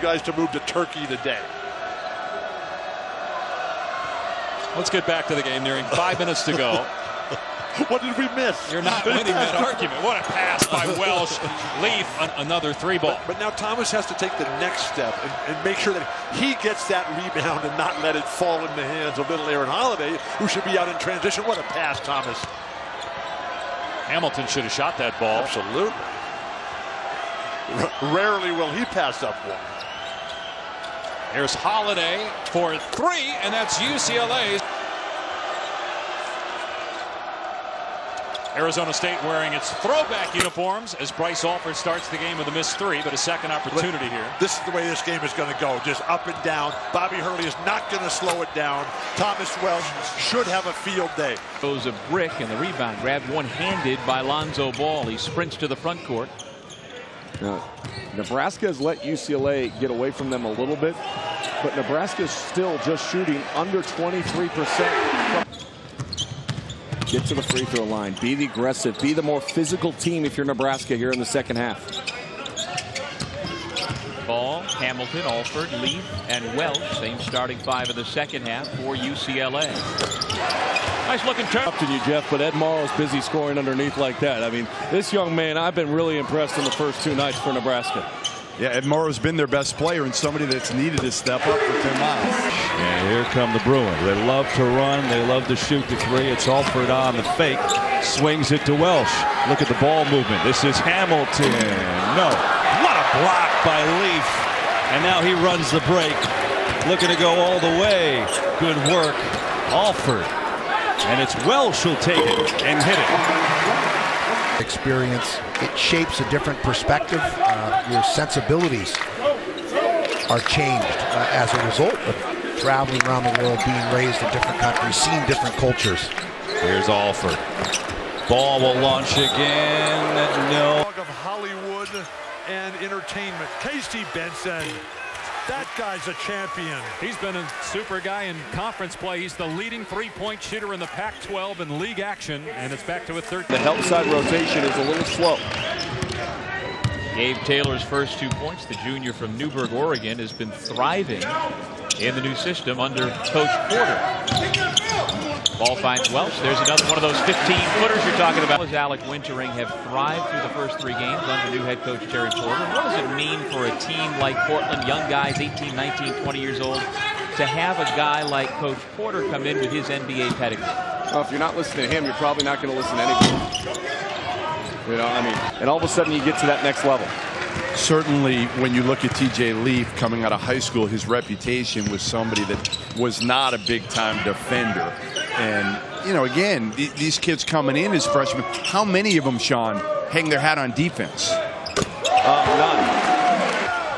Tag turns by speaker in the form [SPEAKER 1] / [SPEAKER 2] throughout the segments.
[SPEAKER 1] guys to move to Turkey today.
[SPEAKER 2] Let's get back to the game. Nearing 5 minutes to go.
[SPEAKER 1] What did we miss?
[SPEAKER 2] You're not winning that argument. What a pass by Welsh. Leaf, another 3-ball.
[SPEAKER 1] But now Thomas has to take the next step and make sure that he gets that rebound and not let it fall in the hands of little Aaron Holiday, who should be out in transition. What a pass, Thomas.
[SPEAKER 2] Hamilton should have shot that ball.
[SPEAKER 1] Absolutely. Rarely will he pass up one.
[SPEAKER 2] Here's Holiday for 3, and that's UCLA. Arizona State wearing its throwback uniforms as Bryce Alford starts the game with a missed 3, but a second opportunity here.
[SPEAKER 1] This is the way this game is going to go, just up and down. Bobby Hurley is not going to slow it down. Thomas Welsh should have a field day.
[SPEAKER 3] Goes a brick, and the rebound grabbed one-handed by Lonzo Ball. He sprints to the front court.
[SPEAKER 4] Now, Nebraska has let UCLA get away from them a little bit, but Nebraska is still just shooting under 23%. Get to the free throw line. Be the aggressive. Be the more physical team if you're Nebraska here in the second half.
[SPEAKER 3] Ball, Hamilton, Alford, Leaf, and Welsh. Same starting 5 of the second half for UCLA. Nice looking turn.
[SPEAKER 4] Up to you, Jeff, but Ed Morrow's busy scoring underneath like that. I mean, this young man, I've been really impressed in the first 2 nights for Nebraska.
[SPEAKER 5] Yeah, Ed Morrow's been their best player and somebody that's needed to step up for 10 miles.
[SPEAKER 6] And here come the Bruins. They love to run. They love to shoot the 3. It's Alford on the fake. Swings it to Welsh. Look at the ball movement. This is Hamilton. No. What a block by Leaf. And now he runs the break. Looking to go all the way. Good work. Alford. And it's Welsh who'll take it and hit it.
[SPEAKER 7] Experience, it shapes a different perspective. Your sensibilities are changed as a result of traveling around the world, being raised in different countries, seeing different cultures.
[SPEAKER 6] Here's Alford. Ball will launch again. No.
[SPEAKER 1] Of Hollywood and entertainment. Casey Benson. That guy's a champion.
[SPEAKER 2] He's been a super guy in conference play. He's the leading 3-point shooter in the Pac-12 in league action, and it's back to a 13.
[SPEAKER 4] The help side rotation is a little slow.
[SPEAKER 3] Gabe Taylor's first 2 points. The junior from Newburgh, Oregon, has been thriving in the new system under Coach Porter. Ball finds Welsh. There's another one of those 15-footers you're talking about. As Alec Wintering have thrived through the first 3 games under new head coach Terry Porter. What does it mean for a team like Portland, young guys, 18, 19, 20 years old, to have a guy like Coach Porter come in with his NBA pedigree?
[SPEAKER 4] Well, if you're not listening to him, you're probably not going to listen to anybody. You know, I mean, and all of a sudden you get to that next level.
[SPEAKER 5] Certainly, when you look at T.J. Leaf coming out of high school, his reputation was somebody that was not a big-time defender. And, you know, again, these kids coming in as freshmen, how many of them, Sean, hang their hat on defense?
[SPEAKER 4] None.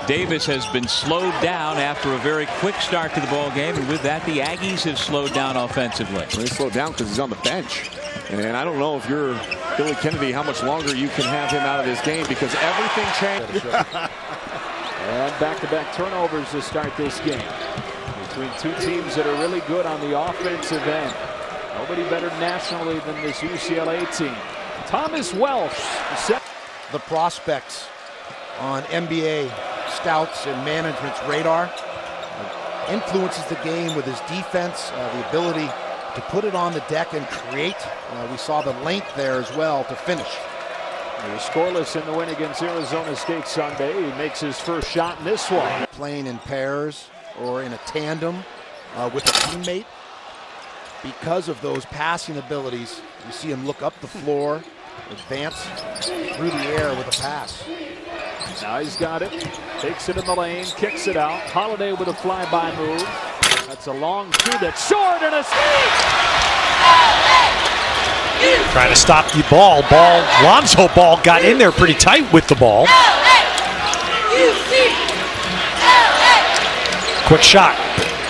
[SPEAKER 3] Davis has been slowed down after a very quick start to the ball game, and with that, the Aggies have slowed down offensively.
[SPEAKER 4] Well, he slowed down because he's on the bench. And I don't know if you're Billy Kennedy, how much longer you can have him out of this game because everything changed.
[SPEAKER 8] And back-to-back turnovers to start this game between 2 teams that are really good on the offensive end. Nobody better nationally than this UCLA team. Thomas Welsh.
[SPEAKER 7] The prospects on NBA scouts and management's radar influences the game with his defense, the ability to put it on the deck and create. We saw the length there as well to finish.
[SPEAKER 8] He was scoreless in the win against Arizona State Sunday. He makes his first shot in this one.
[SPEAKER 7] Playing in pairs or in a tandem with a teammate. Because of those passing abilities, you see him look up the floor, advance through the air with a pass.
[SPEAKER 8] Now he's got it, takes it in the lane, kicks it out. Holiday with a flyby move. That's a long 2 that's short and a
[SPEAKER 9] trying to stop the ball. Lonzo Ball got in there pretty tight with the ball. Quick shot.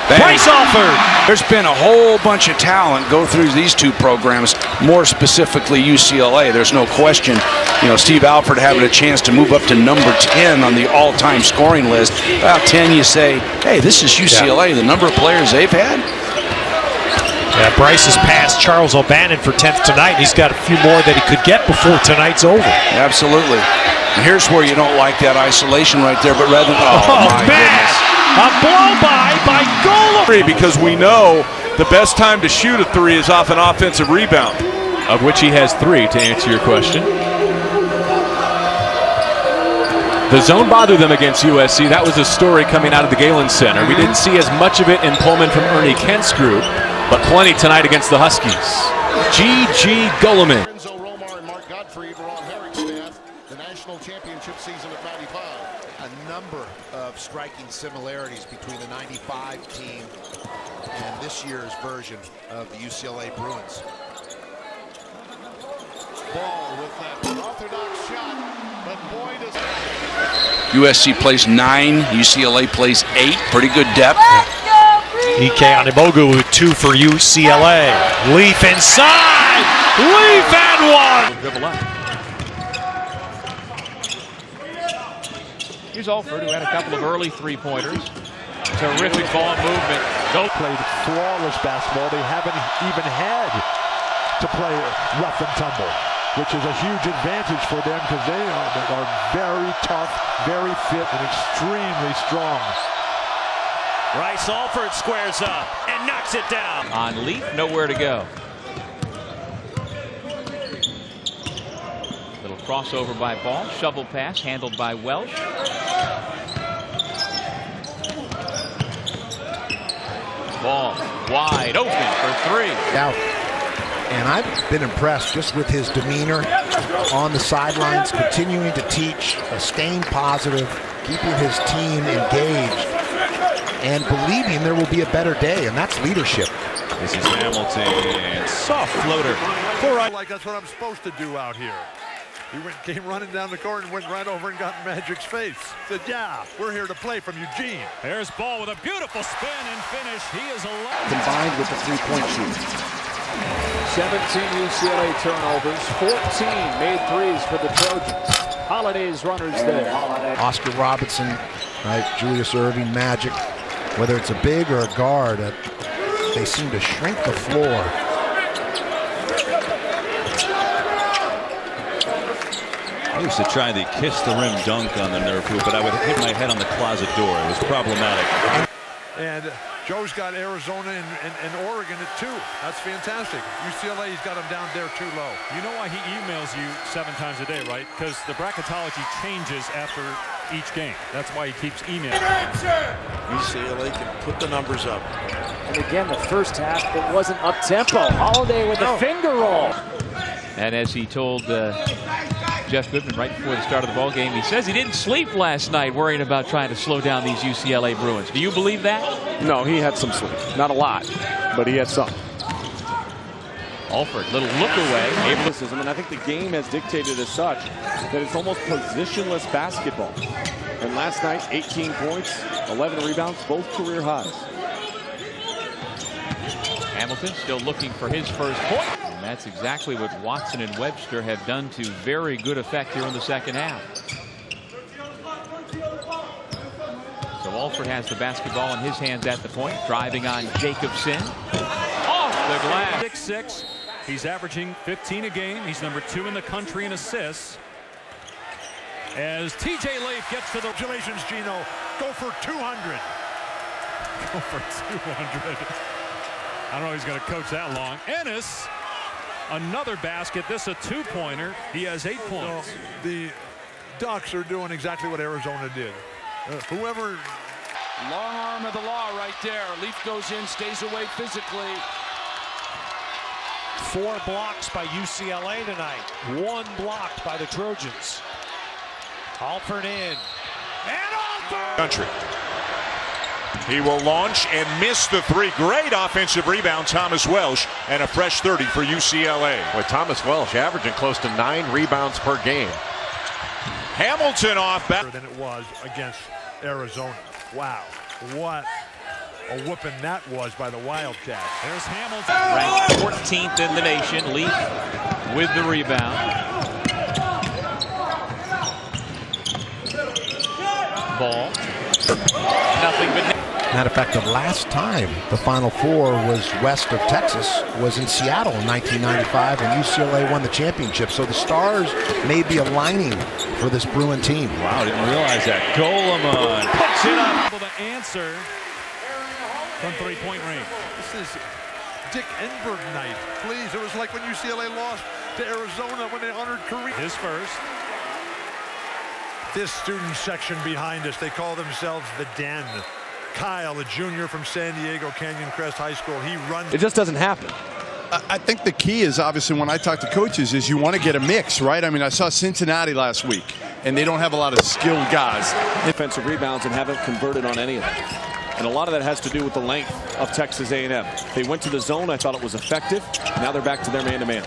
[SPEAKER 9] Bryce Alford.
[SPEAKER 10] There's been a whole bunch of talent go through these 2 programs, more specifically UCLA. There's no question. You know, Steve Alford having a chance to move up to number 10 on the all-time scoring list. About 10, you say, hey, this is UCLA. The number of players they've had.
[SPEAKER 9] Yeah, Bryce has passed Charles O'Bannon for 10th tonight. He's got a few more that he could get before tonight's over.
[SPEAKER 10] Absolutely. And here's where you don't like that isolation right there, but rather than, oh my goodness.
[SPEAKER 9] A blow-by Golem.
[SPEAKER 6] Because we know the best time to shoot a three is off an offensive rebound. Of which he has 3, to answer your question. The zone bothered them against USC. That was a story coming out of the Galen Center. We didn't see as much of it in Pullman from Ernie Kent's group, but plenty tonight against the Huskies. G.G. Goleman.
[SPEAKER 11] The national championship season of 95.
[SPEAKER 7] A number of striking similarities between the 95 team and this year's version of the UCLA Bruins.
[SPEAKER 11] Ball with that unorthodox shot, but boy does
[SPEAKER 10] USC plays 9, UCLA plays 8. Pretty good depth.
[SPEAKER 9] Ike Animogu with 2 for UCLA. Leaf inside. Leaf and 1.
[SPEAKER 3] Dribble up. Here's Alford, who had a couple of early three-pointers. Terrific ball movement.
[SPEAKER 1] They played flawless basketball. They haven't even had to play rough and tumble, which is a huge advantage for them because they are very tough, very fit, and extremely strong.
[SPEAKER 9] Rice Alford squares up and knocks it down.
[SPEAKER 3] On Leaf, nowhere to go. Little crossover by Ball. Shovel pass handled by Welsh. Ball wide open for 3.
[SPEAKER 7] Out. And I've been impressed just with his demeanor on the sidelines, continuing to teach, staying positive, keeping his team engaged, and believing there will be a better day, and that's leadership.
[SPEAKER 6] This is Hamilton. Soft floater.
[SPEAKER 1] Like that's what I'm supposed to do out here. He came running down the court and went right over and got in Magic's face. Said, yeah, we're here to play from Eugene.
[SPEAKER 2] There's Ball with a beautiful spin and finish. He is alive.
[SPEAKER 7] Combined with the three-point shooting.
[SPEAKER 8] 17 UCLA turnovers, 14 made threes for the Trojans. Holiday's runners there.
[SPEAKER 7] Oscar Robertson, right? Julius Erving, Magic. Whether it's a big or a guard, they seem to shrink the floor.
[SPEAKER 6] I used to try the kiss the rim dunk on the Nerf hoop, but I would hit my head on the closet door. It was problematic.
[SPEAKER 1] And Joe's got Arizona and Oregon at 2. That's fantastic. UCLA's got them down there too low.
[SPEAKER 2] You know why he emails you 7 times a day, right? Because the bracketology changes after each game. That's why he keeps emailing.
[SPEAKER 1] UCLA can put the numbers up.
[SPEAKER 8] And again, the first half, it wasn't up-tempo. Holiday with the finger roll.
[SPEAKER 3] And as he told Jeff Goodman right before the start of the ball game, he says he didn't sleep last night worrying about trying to slow down these UCLA Bruins. Do you believe that?
[SPEAKER 4] No, he had some sleep. Not a lot, but he had some.
[SPEAKER 3] Alford, little look away.
[SPEAKER 4] And I think the game has dictated as such that it's almost positionless basketball. And last night, 18 points, 11 rebounds, both career highs.
[SPEAKER 3] Hamilton still looking for his first point. And that's exactly what Watson and Webster have done to very good effect here in the second half. So Alford has the basketball in his hands at the point, driving on Jacobson. Off the glass.
[SPEAKER 2] 6'6". He's averaging 15 a game. He's number 2 in the country in assists. As TJ Leaf gets to the...
[SPEAKER 1] Congratulations, Gino. Go for 200.
[SPEAKER 2] Go for 200. I don't know if he's going to coach that long. Ennis, another basket. This a 2-pointer. He has 8 points.
[SPEAKER 1] So the Ducks are doing exactly what Arizona did. Whoever...
[SPEAKER 12] Long arm of the law right there. Leaf goes in, stays away physically.
[SPEAKER 9] 4 blocks by UCLA tonight. 1 blocked by the Trojans. Alford in. And Alford!
[SPEAKER 13] Country. He will launch and miss the 3. Great offensive rebound, Thomas Welsh, and a fresh 30 for UCLA.
[SPEAKER 14] With Thomas Welsh averaging close to 9 rebounds per game.
[SPEAKER 13] Hamilton off back.
[SPEAKER 1] Than it was against Arizona. Wow. What a whooping that was by the Wildcats.
[SPEAKER 2] There's Hamilton.
[SPEAKER 3] Ranked 14th in the nation. Leaf with the rebound. Ball. Nothing but...
[SPEAKER 7] Matter of fact, the last time the Final Four was west of Texas was in Seattle in 1995, and UCLA won the championship. So the stars may be aligning for this Bruin team.
[SPEAKER 6] Wow, didn't realize that. Goleman puts it up.
[SPEAKER 2] Able to answer from three-point range.
[SPEAKER 1] This is Dick Enberg night. Please, it was like when UCLA lost to Arizona when they honored Kareem.
[SPEAKER 2] His first.
[SPEAKER 1] This student section behind us, they call themselves the Den. Kyle, a junior from San Diego Canyon Crest High School, he runs.
[SPEAKER 4] It just doesn't happen.
[SPEAKER 5] I think the key is, obviously, when I talk to coaches, is you want to get a mix, right? I mean, I saw Cincinnati last week, and they don't have a lot of skilled guys.
[SPEAKER 4] Defensive rebounds and haven't converted on any of them. And a lot of that has to do with the length of Texas A&M. They went to the zone. I thought it was effective. Now they're back to their man-to-man.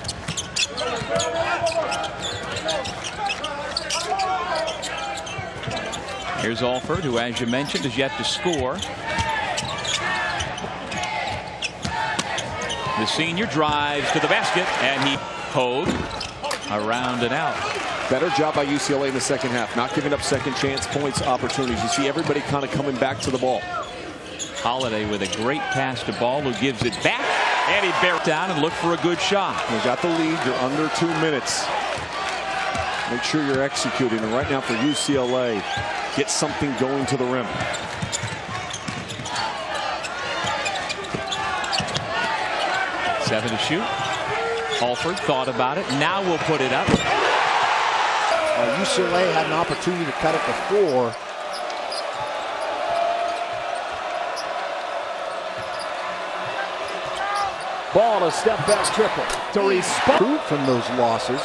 [SPEAKER 3] Here's Alford, who, as you mentioned, is yet to score. The senior drives to the basket, and he hoed around and out.
[SPEAKER 4] Better job by UCLA in the second half, not giving up second chance points, opportunities. You see everybody kind of coming back to the ball.
[SPEAKER 3] Holiday with a great pass to Ball, who gives it back, and he bears down and look for a good shot.
[SPEAKER 4] You got the lead. You're under 2 minutes. Make sure you're executing. And right now for UCLA, get something going to the rim.
[SPEAKER 3] Seven to shoot. Alford thought about it. Now we'll put it up.
[SPEAKER 7] UCLA had an opportunity to cut it before.
[SPEAKER 8] Ball, a step back triple to respond
[SPEAKER 7] from those losses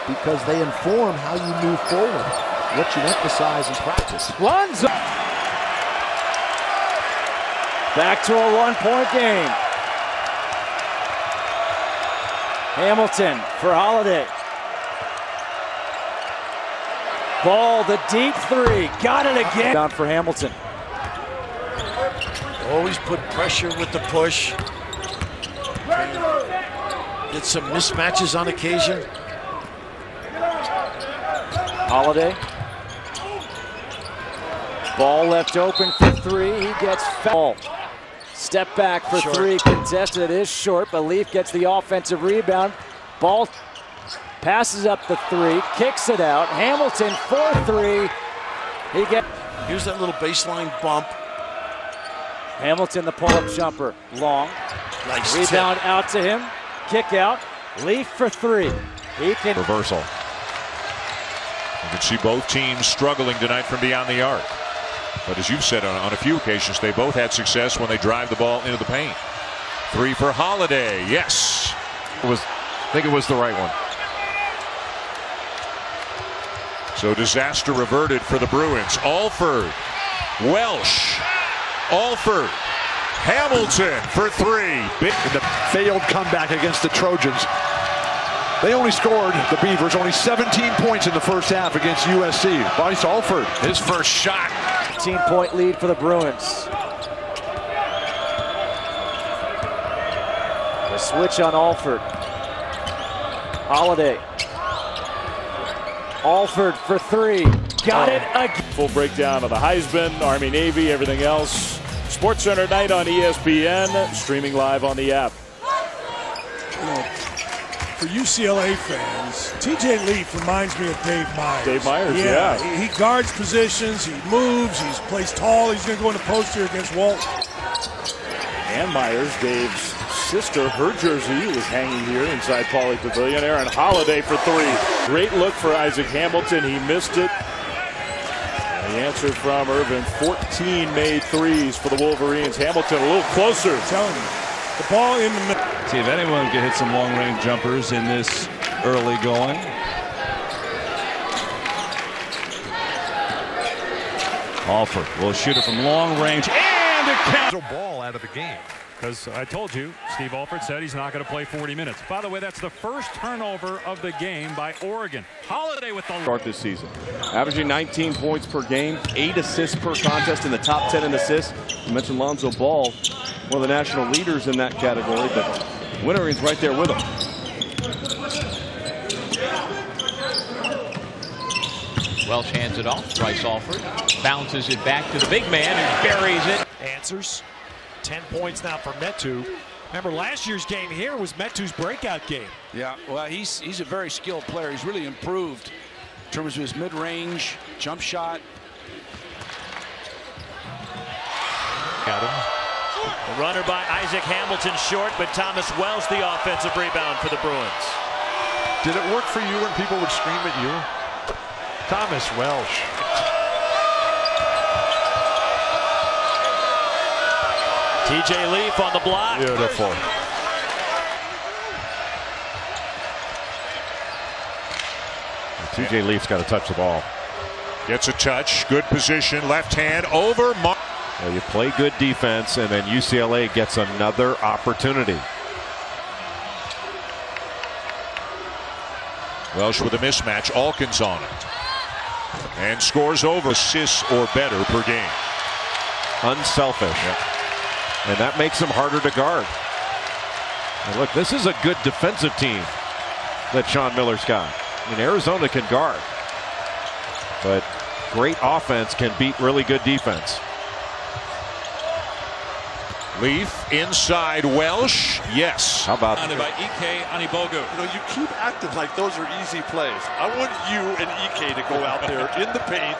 [SPEAKER 7] because they inform how you move forward, what you emphasize in practice.
[SPEAKER 8] Runs up. Back to a one-point game. Hamilton for Holiday. Ball, the deep three. Got it again. Down for Hamilton.
[SPEAKER 9] Always put pressure with the push. Get some mismatches on occasion.
[SPEAKER 8] Holiday. Ball left open for three. He gets fouled. Step back for three. Contested. It is short, but Leaf gets the offensive rebound. Ball passes up the three. Kicks it out. Hamilton for three.
[SPEAKER 9] Here's that little baseline bump.
[SPEAKER 8] Hamilton, the pull-up jumper. Long.
[SPEAKER 9] Nice
[SPEAKER 8] rebound out to him. Kick out. Leaf for three. He can.
[SPEAKER 13] Reversal. You can see both teams struggling tonight from beyond the arc. But as you've said on a few occasions, they both had success when they drive the ball into the paint. Three for Holiday. Yes.
[SPEAKER 14] I think it was the right one.
[SPEAKER 13] So disaster reverted for the Bruins. Alford. Welsh. Alford. Hamilton for three.
[SPEAKER 1] In the failed comeback against the Trojans. They only scored, the Beavers, only 17 points in the first half against USC. Bryce Alford, his first shot.
[SPEAKER 8] 15-point lead for the Bruins. The switch on Alford. Holiday. Alford for three. Got it again.
[SPEAKER 15] Full breakdown of the Heisman, Army, Navy, everything else. SportsCenter night on ESPN, streaming live on the app.
[SPEAKER 16] For UCLA fans, TJ Leaf reminds me of Dave Myers.
[SPEAKER 15] Dave Myers, yeah.
[SPEAKER 16] He guards positions, he moves, he plays tall, he's going to go in the post here against Walton.
[SPEAKER 15] And Myers, Dave's sister, her jersey was hanging here inside Pauley Pavilion. Aaron Holiday for three. Great look for Isaac Hamilton. He missed it. And the answer from Irvin, 14 made threes for the Wolverines. Hamilton a little closer.
[SPEAKER 16] I'm telling you, the ball in the middle.
[SPEAKER 6] See if anyone can hit some long-range jumpers in this early going. Alford will shoot it from long range and it counts.
[SPEAKER 2] Ball out of the game. Because I told you, Steve Alford said he's not going to play 40 minutes. By the way, that's the first turnover of the game by Oregon. Holiday with the
[SPEAKER 4] start this season. Averaging 19 points per game, 8 assists per contest, in the top 10 in assists. You mentioned Lonzo Ball, one of the national leaders in that category, but Wintering's right there with him.
[SPEAKER 3] Welsh hands it off. Bryce Alford bounces it back to the big man who buries it.
[SPEAKER 9] Answers. 10 points now for Metu. Remember, last year's game here was Metu's breakout game.
[SPEAKER 10] Yeah, well, he's a very skilled player. He's really improved in terms of his mid-range jump shot.
[SPEAKER 1] Got him.
[SPEAKER 17] The runner by Isaac Hamilton short, but Thomas Welsh the offensive rebound for the Bruins.
[SPEAKER 1] Did it work for you when people would scream at you? Thomas Welsh.
[SPEAKER 17] TJ Leaf on the block.
[SPEAKER 1] Beautiful.
[SPEAKER 13] TJ Leaf's got to touch the ball. Gets a touch. Good position. Left hand over.
[SPEAKER 6] Well, you play good defense, and then UCLA gets another opportunity.
[SPEAKER 13] Welsh with a mismatch. Alkins on it. And scores over assists or better per game.
[SPEAKER 6] Unselfish.
[SPEAKER 13] Yeah.
[SPEAKER 6] And that makes him harder to guard. And look, this is a good defensive team that Sean Miller's got. I mean, Arizona can guard, but great offense can beat really good defense.
[SPEAKER 13] Leaf inside Welsh. Yes.
[SPEAKER 6] How about
[SPEAKER 2] by Ike Anibogu.
[SPEAKER 18] You know, you keep acting like those are easy plays. I want you and Ike to go out there in the paint,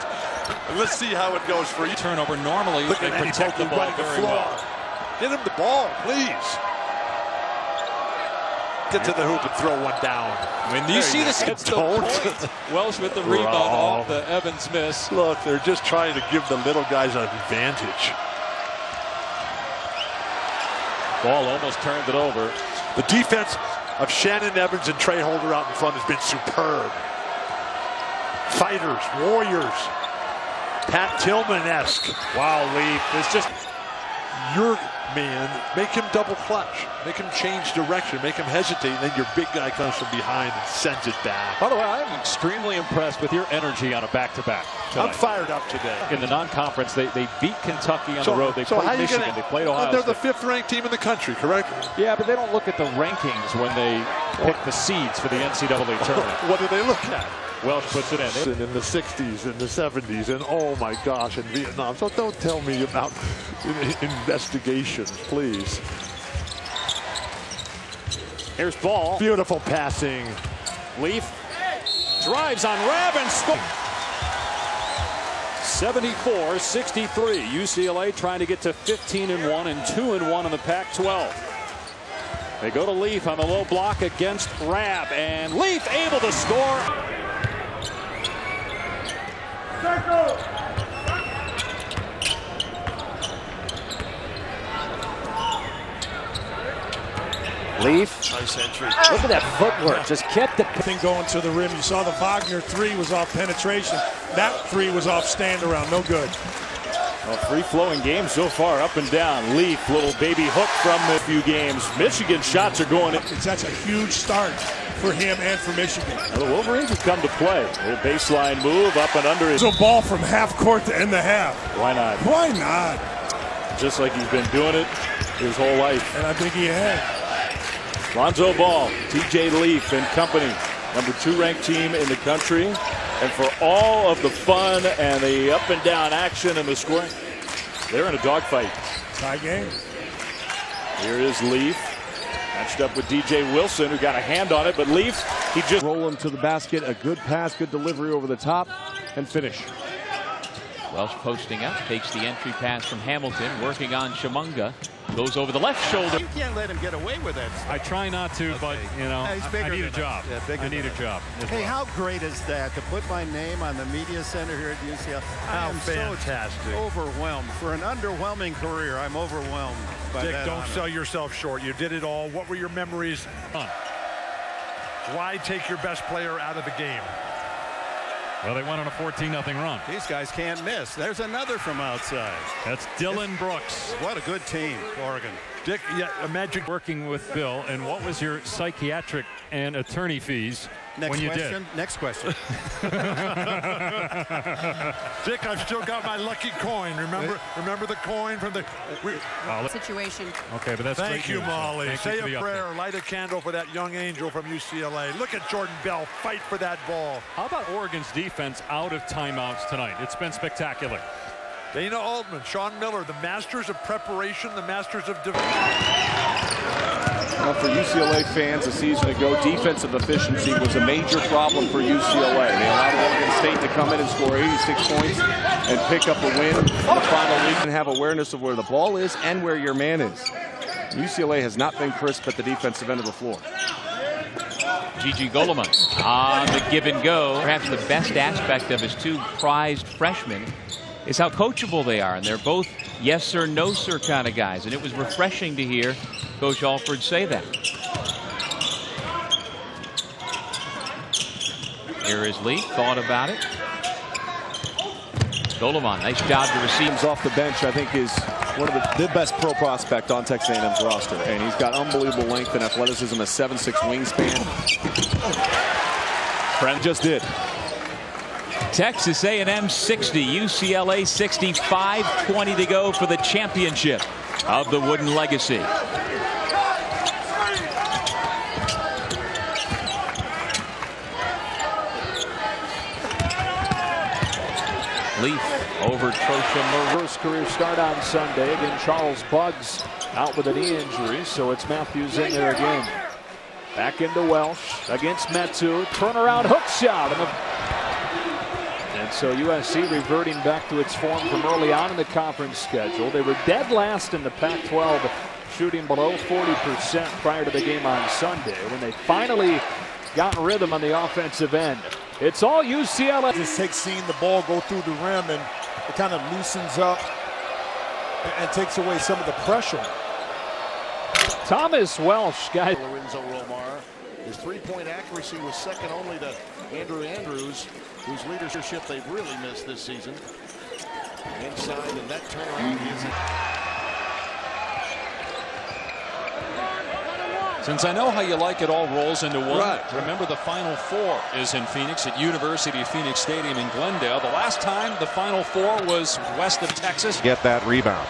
[SPEAKER 18] and let's see how it goes for you.
[SPEAKER 2] Turnover normally.
[SPEAKER 18] Look
[SPEAKER 2] they
[SPEAKER 18] at
[SPEAKER 2] protect the ball very well.
[SPEAKER 18] Get him the ball, please. Get to the hoop and throw one down.
[SPEAKER 2] When you see this, it's the point. Welsh with the rebound off the Evans miss.
[SPEAKER 18] Look, they're just trying to give the little guys an advantage.
[SPEAKER 15] Ball almost turned it over.
[SPEAKER 18] The defense of Shannon Evans and Trey Holder out in front has been superb. Fighters, warriors, Pat Tillman-esque.
[SPEAKER 1] Wow, Leaf. It's just your man. Make him double clutch. Make him change direction. Make him hesitate. And then your big guy comes from behind and sends it back.
[SPEAKER 15] By the way, I'm extremely impressed with your energy on a back-to-back.
[SPEAKER 1] I'm fired up today.
[SPEAKER 15] In the non-conference, they beat Kentucky on the road. They played Michigan. They played Ohio
[SPEAKER 1] They're
[SPEAKER 15] State.
[SPEAKER 1] the 5th-ranked team in the country, correct?
[SPEAKER 15] Yeah, but they don't look at the rankings when they pick the seeds for the NCAA tournament.
[SPEAKER 1] What do they look at?
[SPEAKER 15] Welsh puts it in.
[SPEAKER 1] In the 60s, in the 70s, and oh my gosh, in Vietnam. So don't tell me about investigations, please.
[SPEAKER 15] Here's ball.
[SPEAKER 1] Beautiful passing.
[SPEAKER 15] Leaf drives on Rab and scores. 74-63. UCLA trying to get to 15-1 and 2-1 in the Pac-12. They go to Leaf on the low block against Rab, and Leaf able to score.
[SPEAKER 7] Leaf.
[SPEAKER 16] Nice entry.
[SPEAKER 7] Look at that footwork. Just kept the
[SPEAKER 16] thing going to the rim. You saw the Wagner 3 was off penetration. That 3 was off stand around. No good.
[SPEAKER 15] A free-flowing game so far, up and down. Leaf, little baby hook from a few games. Michigan shots are going in.
[SPEAKER 16] That's a huge start for him and for Michigan.
[SPEAKER 15] Well, the Wolverines have come to play. A little baseline move up and under.
[SPEAKER 16] It's a ball from half court to end the half.
[SPEAKER 15] Why not?
[SPEAKER 16] Why not?
[SPEAKER 15] Just like he's been doing it his whole life.
[SPEAKER 16] And I think he had.
[SPEAKER 15] Lonzo Ball, TJ Leaf and company, number 2 ranked team in the country. And for all of the fun and the up and down action and the scoring, they're in a dogfight.
[SPEAKER 16] Tie game.
[SPEAKER 15] Here is Leaf, matched up with DJ Wilson, who got a hand on it, but Leaf, he just
[SPEAKER 4] roll him to the basket. A good pass, good delivery over the top, and finish.
[SPEAKER 3] Welsh posting up, takes the entry pass from Hamilton, working on Shamunga. Goes over the left shoulder.
[SPEAKER 11] You can't let him get away with that.
[SPEAKER 2] I try not to, but, you know, I need a job. I need a job.
[SPEAKER 11] Hey, how great is that to put my name on the media center here at UCLA? How fantastic. So overwhelmed. For an underwhelming career, I'm overwhelmed by
[SPEAKER 16] Dick,
[SPEAKER 11] that
[SPEAKER 16] don't
[SPEAKER 11] honor.
[SPEAKER 16] sell yourself short. You did it all. What were your memories? Why take your best player out of the game?
[SPEAKER 2] Well, they went on a 14-0 run.
[SPEAKER 11] These guys can't miss. There's another from outside.
[SPEAKER 2] That's Dylan Brooks.
[SPEAKER 11] What a good team, Oregon.
[SPEAKER 2] Dick, yeah, imagine working with Bill, and what was your psychiatric and attorney fees
[SPEAKER 11] Next
[SPEAKER 2] when you
[SPEAKER 11] question.
[SPEAKER 2] did?
[SPEAKER 11] Next question.
[SPEAKER 16] Dick, I've still got my lucky coin. Remember the coin from the
[SPEAKER 19] situation.
[SPEAKER 2] Okay, but that's
[SPEAKER 16] Thank you,
[SPEAKER 2] news.
[SPEAKER 16] Molly.
[SPEAKER 2] Thank
[SPEAKER 16] Say
[SPEAKER 2] you for the
[SPEAKER 16] a prayer. Light a candle for that young angel from UCLA. Look at Jordan Bell fight for that ball.
[SPEAKER 2] How about Oregon's defense out of timeouts tonight? It's been spectacular.
[SPEAKER 1] Dana Altman, Sean Miller, the masters of preparation, the masters of development.
[SPEAKER 4] Well, for UCLA fans a season ago, defensive efficiency was a major problem for UCLA. They allowed Oregon State to come in and score 86 points and pick up a win in the final week and have awareness of where the ball is and where your man is. UCLA has not been crisp at the defensive end of the floor.
[SPEAKER 3] Gigi Goleman on the give and go. Perhaps the best aspect of his two prized freshmen is how coachable they are, and they're both yes sir, no sir kind of guys, and it was refreshing to hear Coach Alford say that. Here is Lee, thought about it. Goleman, nice job to receive.
[SPEAKER 4] Off the bench, I think, is one of the best pro prospect on Texas A&M's roster, and he's got unbelievable length and athleticism, a 7'6" wingspan. Friend just did.
[SPEAKER 3] Texas A&M 60, UCLA 65, 20 to go for the championship of the Wooden Legacy. Leaf over Trosha.
[SPEAKER 8] First career start on Sunday. Again, Charles Buggs out with a knee injury, so it's Matthews in there again. Back into Welsh against Metu. Turnaround hook shot. And so USC reverting back to its form from early on in the conference schedule. They were dead last in the Pac-12, shooting below 40% prior to the game on Sunday. When they finally got rhythm on the offensive end, it's all UCLA.
[SPEAKER 16] Just takes seeing the ball go through the rim, and it kind of loosens up and takes away some of the pressure.
[SPEAKER 8] Thomas Welsh, guys.
[SPEAKER 20] Lorenzo Romar. His three-point accuracy was second only to Andrew Andrews, whose leadership they've really missed this season. Inside, and that turnaround is it.
[SPEAKER 12] Since I know how you like it all rolls into one, remember the Final Four is in Phoenix at University of Phoenix Stadium in Glendale. The last time the Final Four was west of Texas.
[SPEAKER 14] Get that rebound.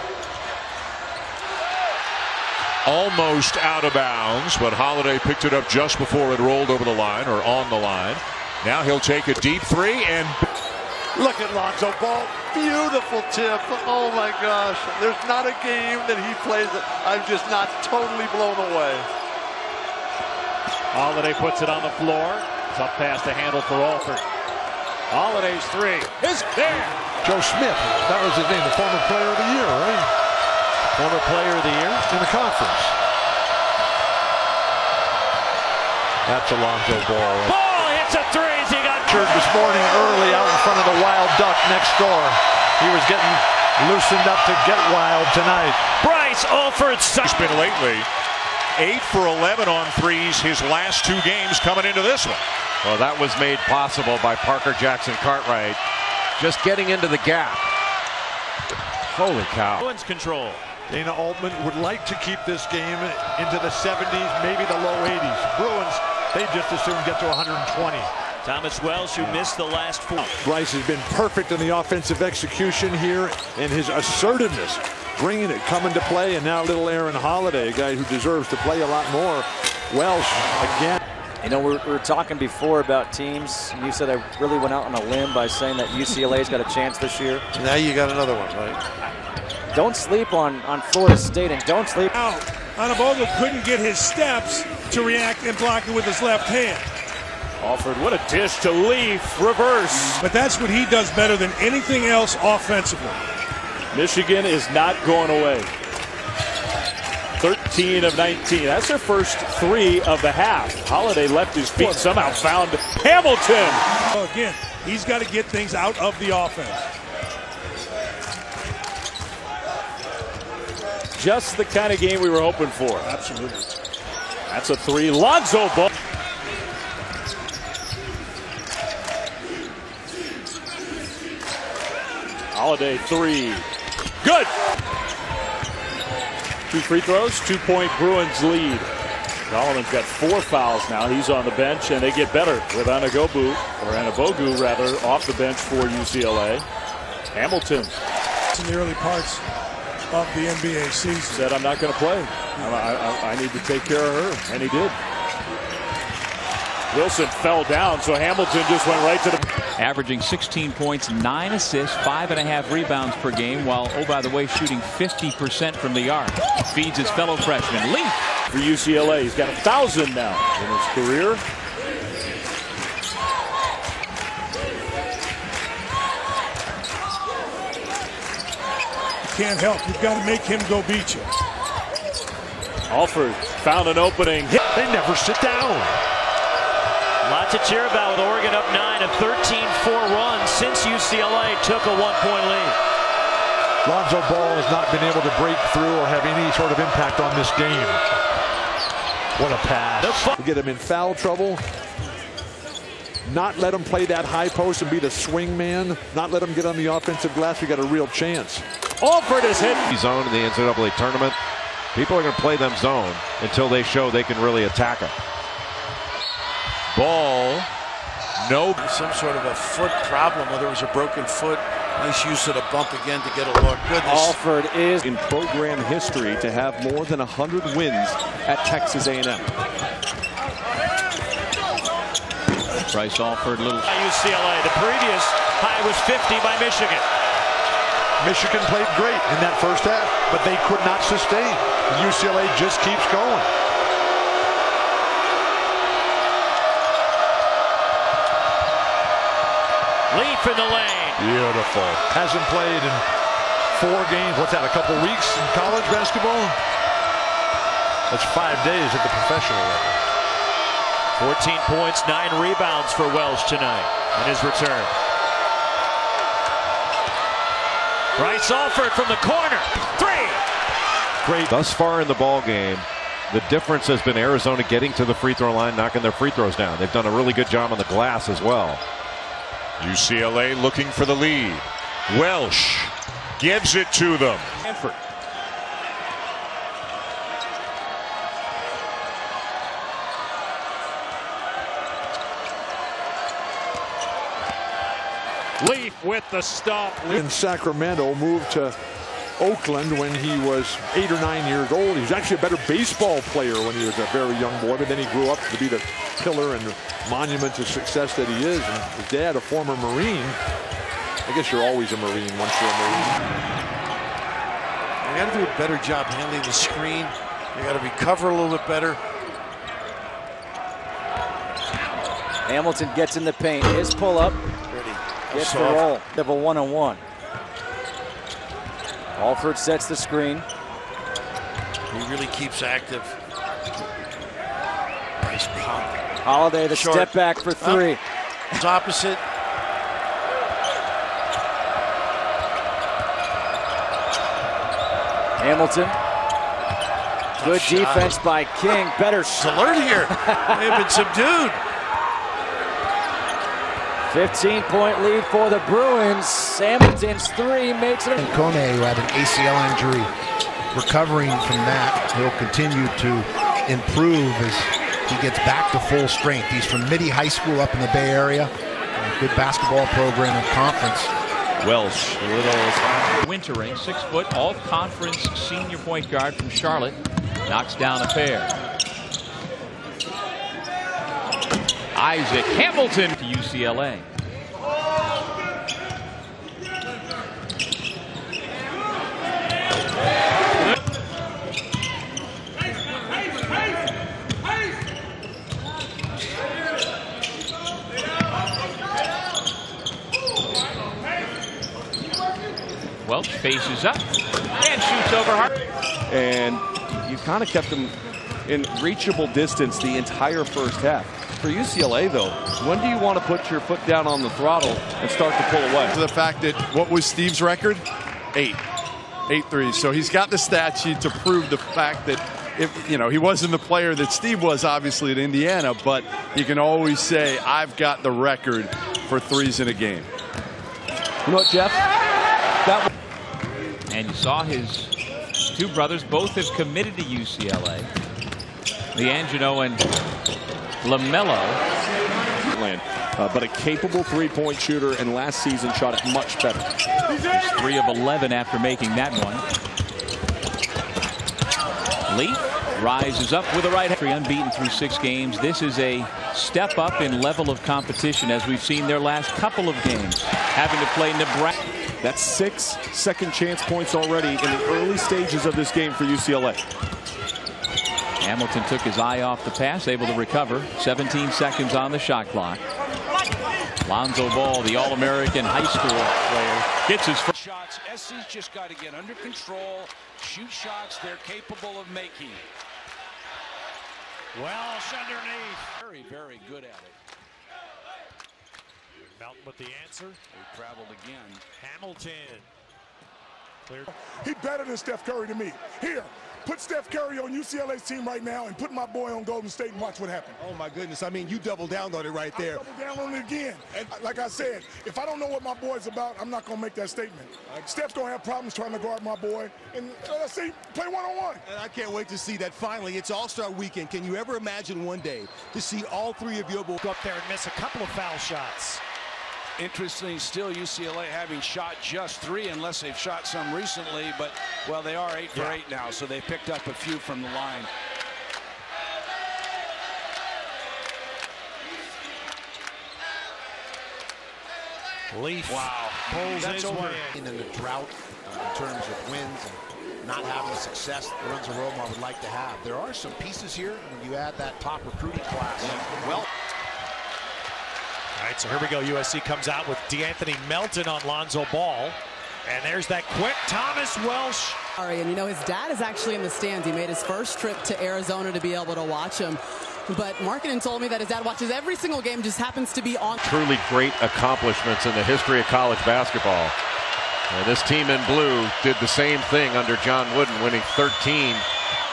[SPEAKER 13] Almost out of bounds, but Holiday picked it up just before it rolled over the line, or on the line. Now he'll take a deep three, and
[SPEAKER 18] look at Lonzo Ball. Beautiful tip. Oh my gosh. There's not a game that he plays that I'm just not totally blown away.
[SPEAKER 17] Holiday puts it on the floor. Tough pass to handle for Alford. Holiday's three is there.
[SPEAKER 1] Joe Smith, that was his name, the former player of the year, right?
[SPEAKER 17] Former player of the year
[SPEAKER 1] in the conference. That's Alonzo Ball.
[SPEAKER 17] Ball hits a three. He got
[SPEAKER 1] this morning early out in front of the Wild Duck next door. He was getting loosened up to get wild tonight.
[SPEAKER 17] Bryce Alford.
[SPEAKER 13] He's been lately 8 for 11 on threes his last 2 games coming into this one.
[SPEAKER 14] Well, that was made possible by Parker Jackson Cartwright just getting into the gap. Holy cow.
[SPEAKER 17] Bruins control.
[SPEAKER 1] Dana Altman would like to keep this game into the 70s, maybe the low 80s. Bruins, they just as soon get to 120.
[SPEAKER 17] Thomas Welsh, who missed the last 4.
[SPEAKER 1] Bryce has been perfect in the offensive execution here, and his assertiveness, bringing it, coming to play, and now little Aaron Holiday, a guy who deserves to play a lot more. Welsh, again.
[SPEAKER 21] You know, we were talking before about teams, and you said I really went out on a limb by saying that UCLA's got a chance this year.
[SPEAKER 18] Now you got another one, right?
[SPEAKER 21] Don't sleep on Florida State, and don't sleep.
[SPEAKER 16] Out. Anabogo couldn't get his steps to react and block it with his left hand.
[SPEAKER 8] Alford, what a dish to Leaf, reverse.
[SPEAKER 16] But that's what he does better than anything else offensively.
[SPEAKER 8] Michigan is not going away. 13 of 19. That's their first 3 of the half. Holiday left his feet, somehow found Hamilton.
[SPEAKER 16] Oh, again, he's got to get things out of the offense.
[SPEAKER 8] Just the kind of game we were hoping for.
[SPEAKER 16] Absolutely.
[SPEAKER 8] That's a 3. Lonzo Ball. Holiday 3. Good. 2 free throws, 2-point Bruins lead. Solomon's got 4 fouls now. He's on the bench, and they get better with Anabogu rather, off the bench for UCLA. Hamilton.
[SPEAKER 16] In the early parts of the NBA season.
[SPEAKER 8] Said, I'm not going to play. I need to take care of her, and he did. Wilson fell down, so Hamilton just went right to the...
[SPEAKER 3] averaging 16 points, 9 assists, 5.5 rebounds per game, while, oh, by the way, shooting 50% from the arc. Feeds his fellow freshman, Leaf.
[SPEAKER 15] For UCLA, he's got 1,000 now in his career.
[SPEAKER 16] Can't help. You've got to make him go beat you.
[SPEAKER 15] Alford found an opening.
[SPEAKER 1] They never sit down.
[SPEAKER 17] Lots to cheer about with Oregon up 9, a 13-4 run since UCLA took a 1-point lead.
[SPEAKER 1] Lonzo Ball has not been able to break through or have any sort of impact on this game. What a pass.
[SPEAKER 4] Get him in foul trouble. Not let him play that high post and be the swing man. Not let him get on the offensive glass. We got a real chance.
[SPEAKER 15] Alford is hit.
[SPEAKER 14] Zone in the NCAA tournament. People are going to play them zone until they show they can really attack them.
[SPEAKER 13] Ball. No.
[SPEAKER 20] Some sort of a foot problem, whether it was a broken foot. Nice use of the bump again to get a look. Goodness.
[SPEAKER 4] Alford is in program history to have more than 100 wins at Texas A&M.
[SPEAKER 3] Bryce Alford, little.
[SPEAKER 17] UCLA. The previous high was 50 by Michigan.
[SPEAKER 1] Michigan played great in that first half, but they could not sustain. UCLA just keeps going.
[SPEAKER 17] Leaf in the lane.
[SPEAKER 1] Beautiful. Hasn't played in 4 games. What's that, a couple weeks in college basketball? That's 5 days at the professional level.
[SPEAKER 17] 14 points, 9 rebounds for Welsh tonight in his return. Bryce Alford from the corner. 3.
[SPEAKER 14] Great. Thus far in the ball game, the difference has been Arizona getting to the free throw line, knocking their free throws down. They've done a really good job on the glass as well.
[SPEAKER 13] UCLA looking for the lead. Welsh gives it to them.
[SPEAKER 15] Alford.
[SPEAKER 2] Leaf with the stop.
[SPEAKER 4] In Sacramento, moved to Oakland when he was 8 or 9 years old. He was actually a better baseball player when he was a very young boy, but then he grew up to be the pillar and monument to success that he is. And his dad, a former Marine. I guess you're always a Marine once you're a Marine.
[SPEAKER 20] You got to do a better job handling the screen. You got to recover a little bit better.
[SPEAKER 21] Hamilton gets in the paint. His pull-up. Gets the roll. They have a 1-on-1. Alford sets the screen.
[SPEAKER 20] He really keeps active. Nice pump.
[SPEAKER 21] Holiday, the
[SPEAKER 20] Short.
[SPEAKER 21] step back for 3.
[SPEAKER 20] It's opposite.
[SPEAKER 21] Hamilton. Good defense by King. Better
[SPEAKER 20] shot. Alert here. They've been subdued.
[SPEAKER 21] 15-point lead for the Bruins. Hamilton's 3 makes it.
[SPEAKER 7] And Kone, who had an ACL injury, recovering from that, he'll continue to improve as he gets back to full strength. He's from Mitty High School up in the Bay Area. A good basketball program and conference.
[SPEAKER 6] Welsh, a little.
[SPEAKER 3] Wintering, 6 foot, all-conference senior point guard from Charlotte, knocks down a pair. Isaac Hamilton to UCLA. Welch faces up and shoots over hard.
[SPEAKER 4] And you kind of kept them in reachable distance the entire first half. For UCLA, though, when do you want to put your foot down on the throttle and start to pull away?
[SPEAKER 11] To the fact that what was Steve's record? 8 threes. So he's got the stat sheet to prove the fact that he wasn't the player that Steve was, obviously, at Indiana, but you can always say, I've got the record for threes in a game.
[SPEAKER 4] You know what, Jeff?
[SPEAKER 3] And you saw his 2 brothers, both have committed to UCLA. Leangino and LaMelo.
[SPEAKER 4] But a capable three-point shooter, and last season shot it much better.
[SPEAKER 3] He's 3 of 11 after making that one. Lee rises up with a right hand. Unbeaten through 6 games. This is a step up in level of competition as we've seen their last couple of games, having to play Nebraska.
[SPEAKER 4] That's 6 second chance points already in the early stages of this game for UCLA.
[SPEAKER 3] Hamilton took his eye off the pass, able to recover. 17 seconds on the shot clock. Lonzo Ball, the All-American high school player, gets his first
[SPEAKER 5] shots. SC's just got to get under control, shoot shots they're capable of making.
[SPEAKER 9] Welsh underneath.
[SPEAKER 5] Very, very good at it.
[SPEAKER 9] Melton with the answer.
[SPEAKER 5] They traveled again.
[SPEAKER 9] Hamilton. Cleared.
[SPEAKER 22] He better than Steph Curry to me. Here, put Steph Curry on UCLA's team right now and put my boy on Golden State and watch what happens.
[SPEAKER 16] Oh, my goodness. I mean, you double down on it right there.
[SPEAKER 22] Double down on it again. And like I said, if I don't know what my boy's about, I'm not going to make that statement. Steph's going to have problems trying to guard my boy. And let's see, play one-on-one.
[SPEAKER 16] And I can't wait to see that finally. It's All-Star Weekend. Can you ever imagine one day to see all 3 of your boys
[SPEAKER 9] go up there and miss a couple of foul shots?
[SPEAKER 5] Interesting, still UCLA having shot just 3, unless they've shot some recently, but, well, they are 8 for 8 now, so they picked up a few from the line.
[SPEAKER 9] Leaf.
[SPEAKER 5] Wow.
[SPEAKER 9] Pulls his way
[SPEAKER 7] in the drought in terms of wins and not having the success that Lorenzo Roma would like to have. There are some pieces here when you add that top recruiting class. Well.
[SPEAKER 9] All right, so here we go. USC comes out with D'Anthony Melton on Lonzo Ball. And there's that quick Thomas Welsh.
[SPEAKER 23] And you know, his dad is actually in the stands. He made his first trip to Arizona to be able to watch him. But Markkanen told me that his dad watches every single game, just happens to be on.
[SPEAKER 14] Truly great accomplishments in the history of college basketball. And this team in blue did the same thing under John Wooden, winning 13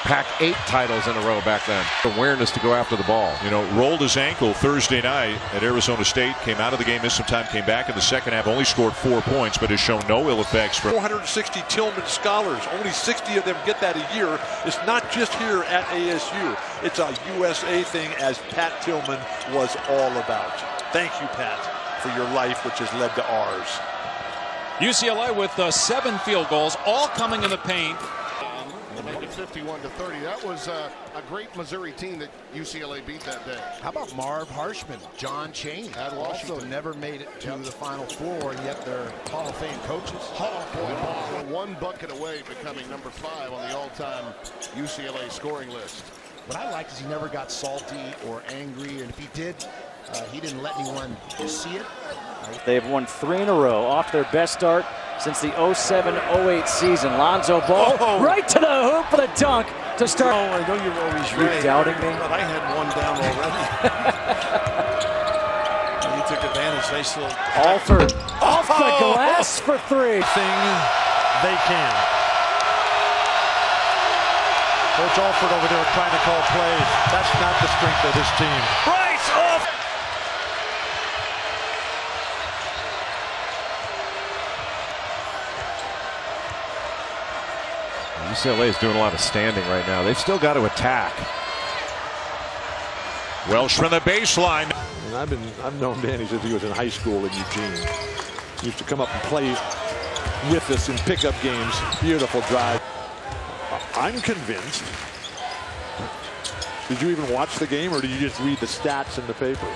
[SPEAKER 14] Pac-8 titles in a row back then. Awareness to go after the ball.
[SPEAKER 13] You know, rolled his ankle Thursday night at Arizona State, came out of the game, missed some time, came back in the second half, only scored 4 points, but has shown no ill effects.
[SPEAKER 18] 460 Tillman scholars, only 60 of them get that a year. It's not just here at ASU. It's a USA thing, as Pat Tillman was all about. Thank you, Pat, for your life, which has led to ours.
[SPEAKER 12] UCLA with 7 field goals, all coming in the paint.
[SPEAKER 20] 51-30. That was a great Missouri team that UCLA beat that day.
[SPEAKER 7] How about Marv Harshman, John Chaney, also never made it to the Final Four, and yet they're Hall of Fame coaches.
[SPEAKER 20] Hall of Fame. 1 bucket away, becoming number 5 on the all-time UCLA scoring list.
[SPEAKER 7] What I like is he never got salty or angry, and if he did, he didn't let anyone see it.
[SPEAKER 21] They've won 3 in a row off their best start since the 07-08 season. Lonzo Ball right to the hoop for the dunk to start.
[SPEAKER 20] Oh, I know you're always right.
[SPEAKER 21] You're doubting me?
[SPEAKER 20] But I had one down already. You took advantage. They still.
[SPEAKER 21] Alford off the glass for 3.
[SPEAKER 1] They can. Coach Alford over there trying to call plays. That's not the strength of this team.
[SPEAKER 9] Bryce off.
[SPEAKER 14] UCLA is doing a lot of standing right now. They've still got to attack.
[SPEAKER 13] Welsh from the baseline.
[SPEAKER 1] And I've known Danny since he was in high school in Eugene. He used to come up and play with us in pickup games. Beautiful drive. I'm convinced. Did you even watch the game, or did you just read the stats in the paper?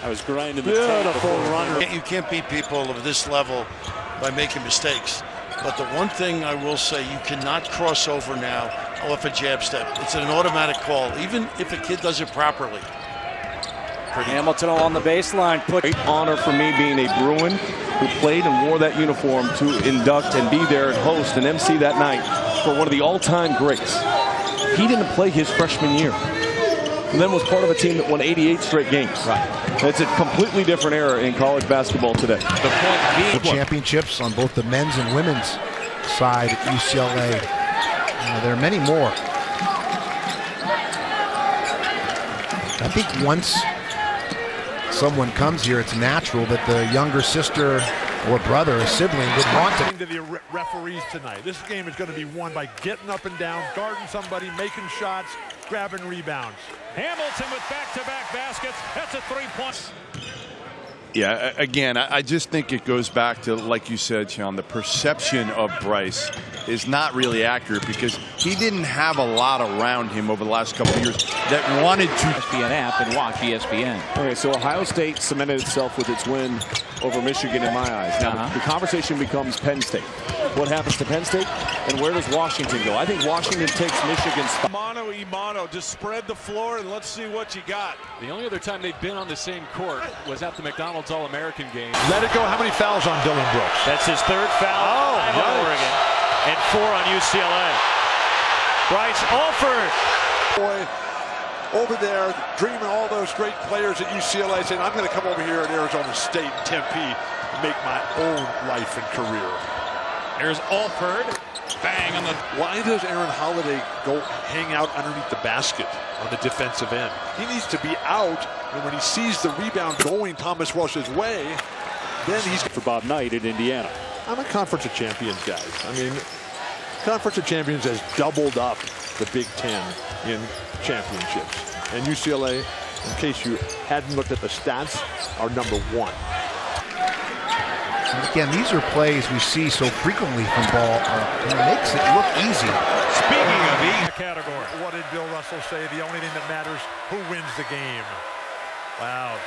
[SPEAKER 15] I was grinding the
[SPEAKER 1] beautiful runner.
[SPEAKER 24] You can't beat people of this level by making mistakes. But the one thing I will say, you cannot cross over now off a jab step. It's an automatic call, even if a kid does it properly.
[SPEAKER 21] Hamilton on the baseline.
[SPEAKER 4] Great honor for me being a Bruin who played and wore that uniform to induct and be there and host and MC that night for one of the all-time greats. He didn't play his freshman year, and then was part of a team that won 88 straight games. Right. It's a completely different era in college basketball today.
[SPEAKER 7] The point being championships on both the men's and women's side at UCLA. There are many more. I think once someone comes here, it's natural that the younger sister or brother or sibling would want to.
[SPEAKER 1] To the referees tonight. This game is going to be won by getting up and down, guarding somebody, making shots, grabbing rebounds.
[SPEAKER 2] Hamilton with back-to-back baskets. That's a 3-point.
[SPEAKER 11] Yeah, again, I just think it goes back to, like you said, Sean, the perception of Bryce is not really accurate because he didn't have a lot around him over the last couple of years that wanted to.
[SPEAKER 3] ESPN app and watch ESPN.
[SPEAKER 4] Okay, so Ohio State cemented itself with its win over Michigan in my eyes. Now the conversation becomes Penn State. What happens to Penn State, and where does Washington go? I think Washington takes Michigan's spot.
[SPEAKER 9] Mano y mano, just spread the floor and let's see what you got.
[SPEAKER 12] The only other time they've been on the same court was at the McDonald's All-American game.
[SPEAKER 1] Let it go. How many fouls on Dylan Brooks?
[SPEAKER 9] That's his third foul on Oregon, and 4 on UCLA. Bryce Alford.
[SPEAKER 18] Boy, over there, dreaming all those great players at UCLA, saying, I'm going to come over here at Arizona State, Tempe, and make my own life and career.
[SPEAKER 2] Here's Alford. Bang on the.
[SPEAKER 18] Why does Aaron Holiday go hang out underneath the basket on the defensive end? He needs to be out, and when he sees the rebound going Thomas Welsh's way, then he's.
[SPEAKER 15] For Bob Knight in Indiana.
[SPEAKER 1] I'm a Conference of Champions guy. I mean, Conference of Champions has doubled up the Big Ten in championships. And UCLA, in case you hadn't looked at the stats, are #1.
[SPEAKER 7] Again, these are plays we see so frequently from ball. And it makes it look easy.
[SPEAKER 9] Speaking of easy category.
[SPEAKER 1] What did Bill Russell say? The only thing that matters, who wins the game.
[SPEAKER 2] Wow.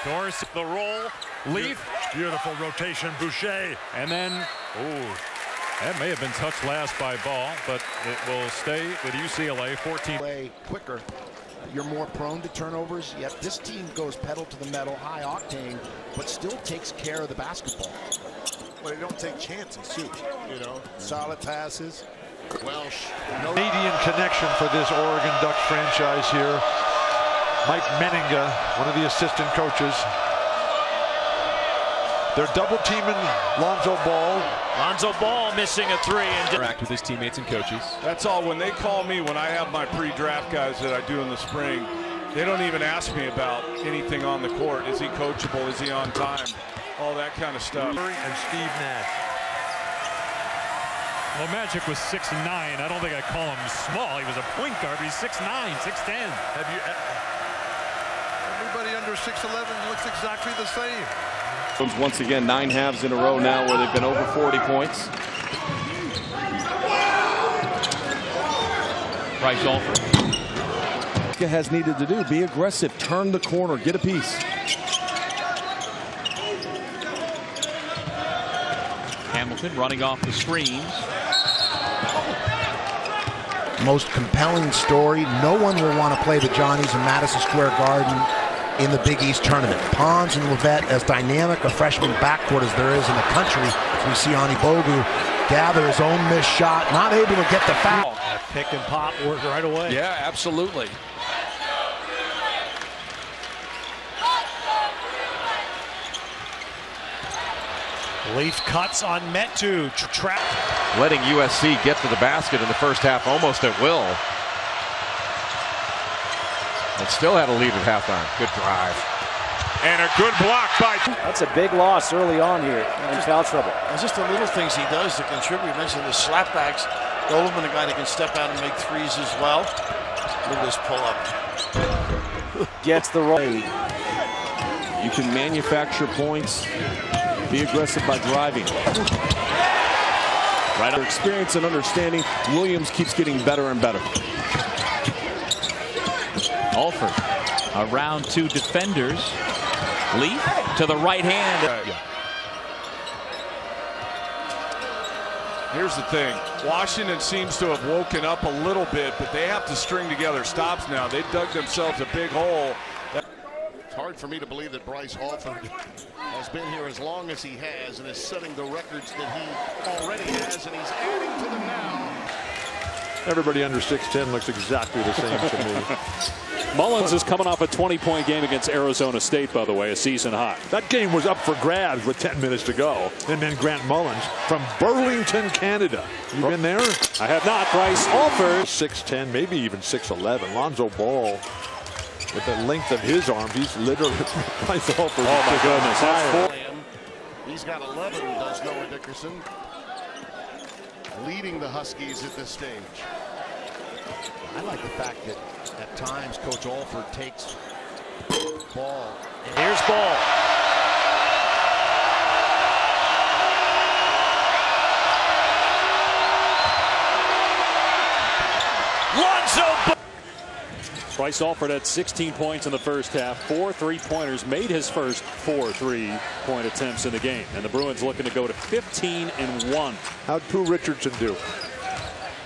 [SPEAKER 2] Doris, the roll. Leaf.
[SPEAKER 1] Beautiful rotation, Boucher.
[SPEAKER 2] And then, that may have been touched last by Ball, but it will stay with UCLA. 14.
[SPEAKER 7] Play quicker. You're more prone to turnovers, yet this team goes pedal to the metal, high octane, but still takes care of the basketball.
[SPEAKER 20] Well, they don't take chances, too. You know, solid passes. Welsh.
[SPEAKER 1] Canadian connection for this Oregon Ducks franchise here. Mike Meninga, one of the assistant coaches. They're double teaming Lonzo Ball.
[SPEAKER 9] Lonzo Ball missing a 3 and
[SPEAKER 2] Interact with his teammates and coaches.
[SPEAKER 9] that's all. When they call me, when I have my pre-draft guys that I do in the spring, they don't even ask me about anything on the court. Is he coachable? Is he on time? All that kind of stuff.
[SPEAKER 1] And Steve Nash.
[SPEAKER 2] Well, Magic was 6'9". I don't think I call him small. He was a point guard. He's 6'9", 6'10".
[SPEAKER 18] Everybody under 6'11 looks exactly the same.
[SPEAKER 4] Once again, 9 halves in a row now where they've been over 40 points.
[SPEAKER 3] Bryce Alford.
[SPEAKER 4] Has needed to do, be aggressive, turn the corner, get a piece.
[SPEAKER 3] Hamilton running off the screens.
[SPEAKER 7] Most compelling story. No one will want to play the Johnnies in Madison Square Garden in the Big East tournament. Pons and Levette, as dynamic a freshman backcourt as there is in the country. As we see Ani Bogu gather his own missed shot, not able to get the foul.
[SPEAKER 9] pick and pop work right away.
[SPEAKER 5] Yeah, absolutely.
[SPEAKER 9] Leaf cuts on Metu. Trap.
[SPEAKER 14] Letting USC get to the basket in the first half almost at will. And still had a lead at halftime. Good drive.
[SPEAKER 13] And a good block by.
[SPEAKER 21] That's a big loss early on here in foul trouble.
[SPEAKER 24] It's just the little things he does to contribute. You mentioned the slapbacks. Goldman, a guy that can step out and make threes as well. Look at this pull up.
[SPEAKER 21] Gets the roll.
[SPEAKER 4] You can manufacture points. Be aggressive by driving. Right under experience and understanding, Williams keeps getting better and better.
[SPEAKER 3] Alford around two defenders. Leaf to the right hand.
[SPEAKER 9] Here's the thing. Washington seems to have woken up a little bit, but they have to string together stops now. They dug themselves a big hole.
[SPEAKER 20] It's hard for me to believe that Bryce Alford has been here as long as he has and is setting the records that he already has, and he's adding to them now.
[SPEAKER 1] Everybody under 6'10 looks exactly the same to me.
[SPEAKER 12] Mullins is coming off a 20-point game against Arizona State, by the way, a season high.
[SPEAKER 1] That game was up for grabs with 10 minutes to go. And then Grant Mullins from Burlington, Canada. You been there?
[SPEAKER 12] I have not. Bryce Alford.
[SPEAKER 1] 6'10", maybe even 6'11". Lonzo Ball, with the length of his arms, he's literally Bryce Alford.
[SPEAKER 12] Oh, my goodness. That's
[SPEAKER 20] 4. He's got 11, does Noah Dickerson, leading the Huskies at this stage.
[SPEAKER 7] I like the fact that at times Coach Alford takes Ball.
[SPEAKER 9] And here's Ball.
[SPEAKER 12] Bryce Alford had 16 points in the first half, 4 3-pointers, made his first 4 3-point attempts in the game. And the Bruins looking to go to 15-1.
[SPEAKER 1] How'd Pooh Richardson do?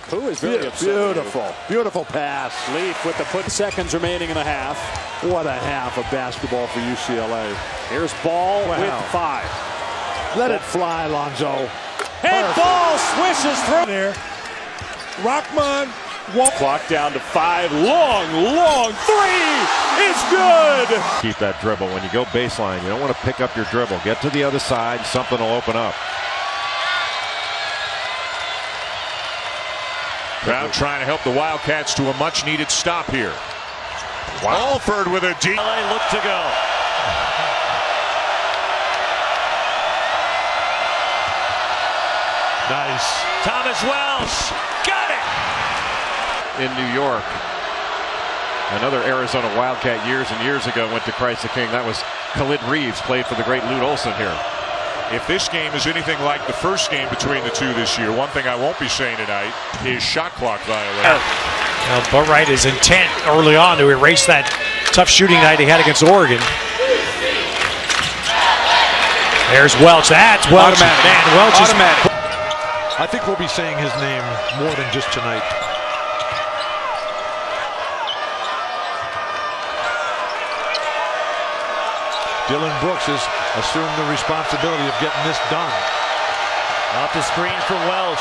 [SPEAKER 12] Pooh is very upset.
[SPEAKER 1] Beautiful. Beautiful pass.
[SPEAKER 12] Leaf with the put seconds remaining in the half.
[SPEAKER 1] What a half of basketball for UCLA.
[SPEAKER 12] Here's Ball with 5.
[SPEAKER 1] Let it fly, Lonzo.
[SPEAKER 12] And Ball swishes through there.
[SPEAKER 16] Rockman.
[SPEAKER 12] Clock down to 5. Long 3 is good.
[SPEAKER 14] Keep that dribble. When you go baseline, you don't want to pick up your dribble. Get to the other side. Something will open up.
[SPEAKER 13] Crowd trying to help the Wildcats to a much-needed stop here. Wow. Alford with a deep.
[SPEAKER 12] LA look to go.
[SPEAKER 1] Nice.
[SPEAKER 12] Thomas Welsh got it.
[SPEAKER 14] In New York, another Arizona Wildcat years and years ago went to Christ the King. That was Khalid Reeves, played for the great Lute Olson here.
[SPEAKER 13] If this game is anything like the first game between the two this year, one thing I won't be saying tonight is shot clock violation.
[SPEAKER 8] Boatwright is intent early on to erase that tough shooting night he had against Oregon. There's Welch. That's Welch.
[SPEAKER 1] Automatic.
[SPEAKER 8] Man, Welch is
[SPEAKER 1] automatic. I think we'll be saying his name more than just tonight. Dylan Brooks has assumed the responsibility of getting this done.
[SPEAKER 12] Off the screen for Welsh.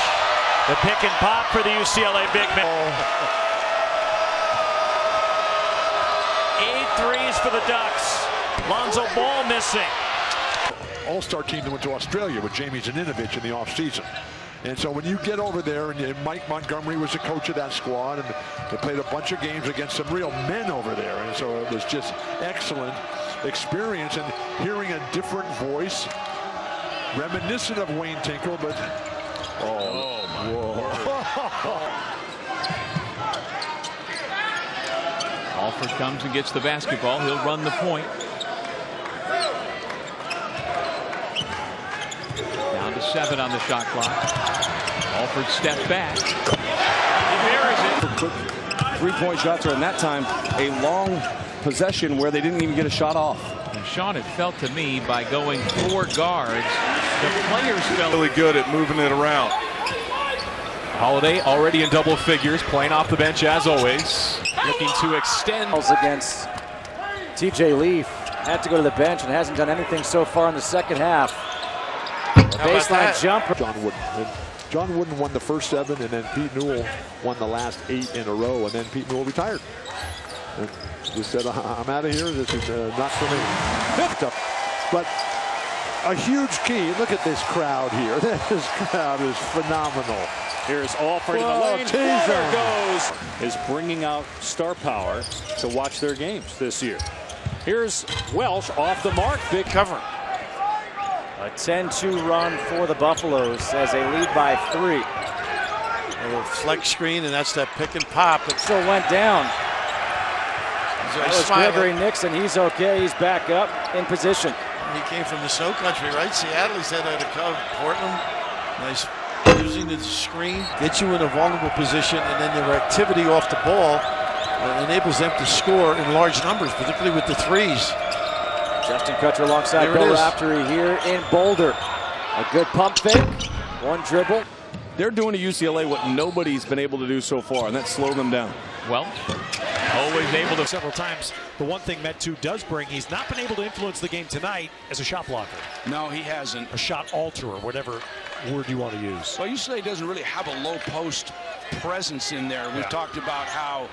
[SPEAKER 12] The pick and pop for the UCLA big man. 8 threes for the Ducks. Lonzo Ball missing.
[SPEAKER 1] All-star team that went to Australia with Jamie Zaninovich in the offseason. And so when you get over there, and Mike Montgomery was the coach of that squad, and they played a bunch of games against some real men over there. And so it was just excellent experience, and hearing a different voice, reminiscent of Wayne Tinkle, but
[SPEAKER 3] Alford comes and gets the basketball. He'll run the point. Down to 7 on the shot clock. Alford steps back. He buries it.
[SPEAKER 4] 3-point shots are in that time a long possession where they didn't even get a shot off.
[SPEAKER 3] And Sean, it felt to me by going 4 guards, the players felt
[SPEAKER 9] really good at moving it around.
[SPEAKER 6] Holiday already in double figures, playing off the bench as always, looking to extend.
[SPEAKER 21] Against TJ Leaf, had to go to the bench and hasn't done anything so far in the second half. A baseline jumper.
[SPEAKER 1] John Wooden won the first 7, and then Pete Newell won the last 8 in a row, and then Pete Newell retired. And just said, I'm out of here. This is not for me. But a huge key. Look at this crowd here. This crowd is phenomenal.
[SPEAKER 12] Here's Alford in the lane. There goes. Is bringing out star power to watch their games this year. Here's Welsh off the mark. Big cover.
[SPEAKER 21] A 10-2 run for the Buffaloes as they lead by 3.
[SPEAKER 24] A little flex screen, and that's that pick and pop.
[SPEAKER 21] It still went down. That was Gregory Nixon. He's okay. He's back up in position.
[SPEAKER 24] He came from the snow country, right? Seattle. He's had to cover Portland. Nice using the screen. Gets you in a vulnerable position, and then their activity off the ball enables them to score in large numbers, particularly with the threes.
[SPEAKER 21] Justin Kutcher alongside Bill Raftery here in Boulder. A good pump fake. One dribble.
[SPEAKER 4] They're doing to UCLA what nobody's been able to do so far, and that's slow them down.
[SPEAKER 3] Well, always able to.
[SPEAKER 8] Several times. The one thing Metu does bring, he's not been able to influence the game tonight as a shot blocker.
[SPEAKER 5] No, he hasn't.
[SPEAKER 8] A shot alterer, whatever word you want to use.
[SPEAKER 5] Well, UCLA doesn't really have a low post presence in there. We've talked about how,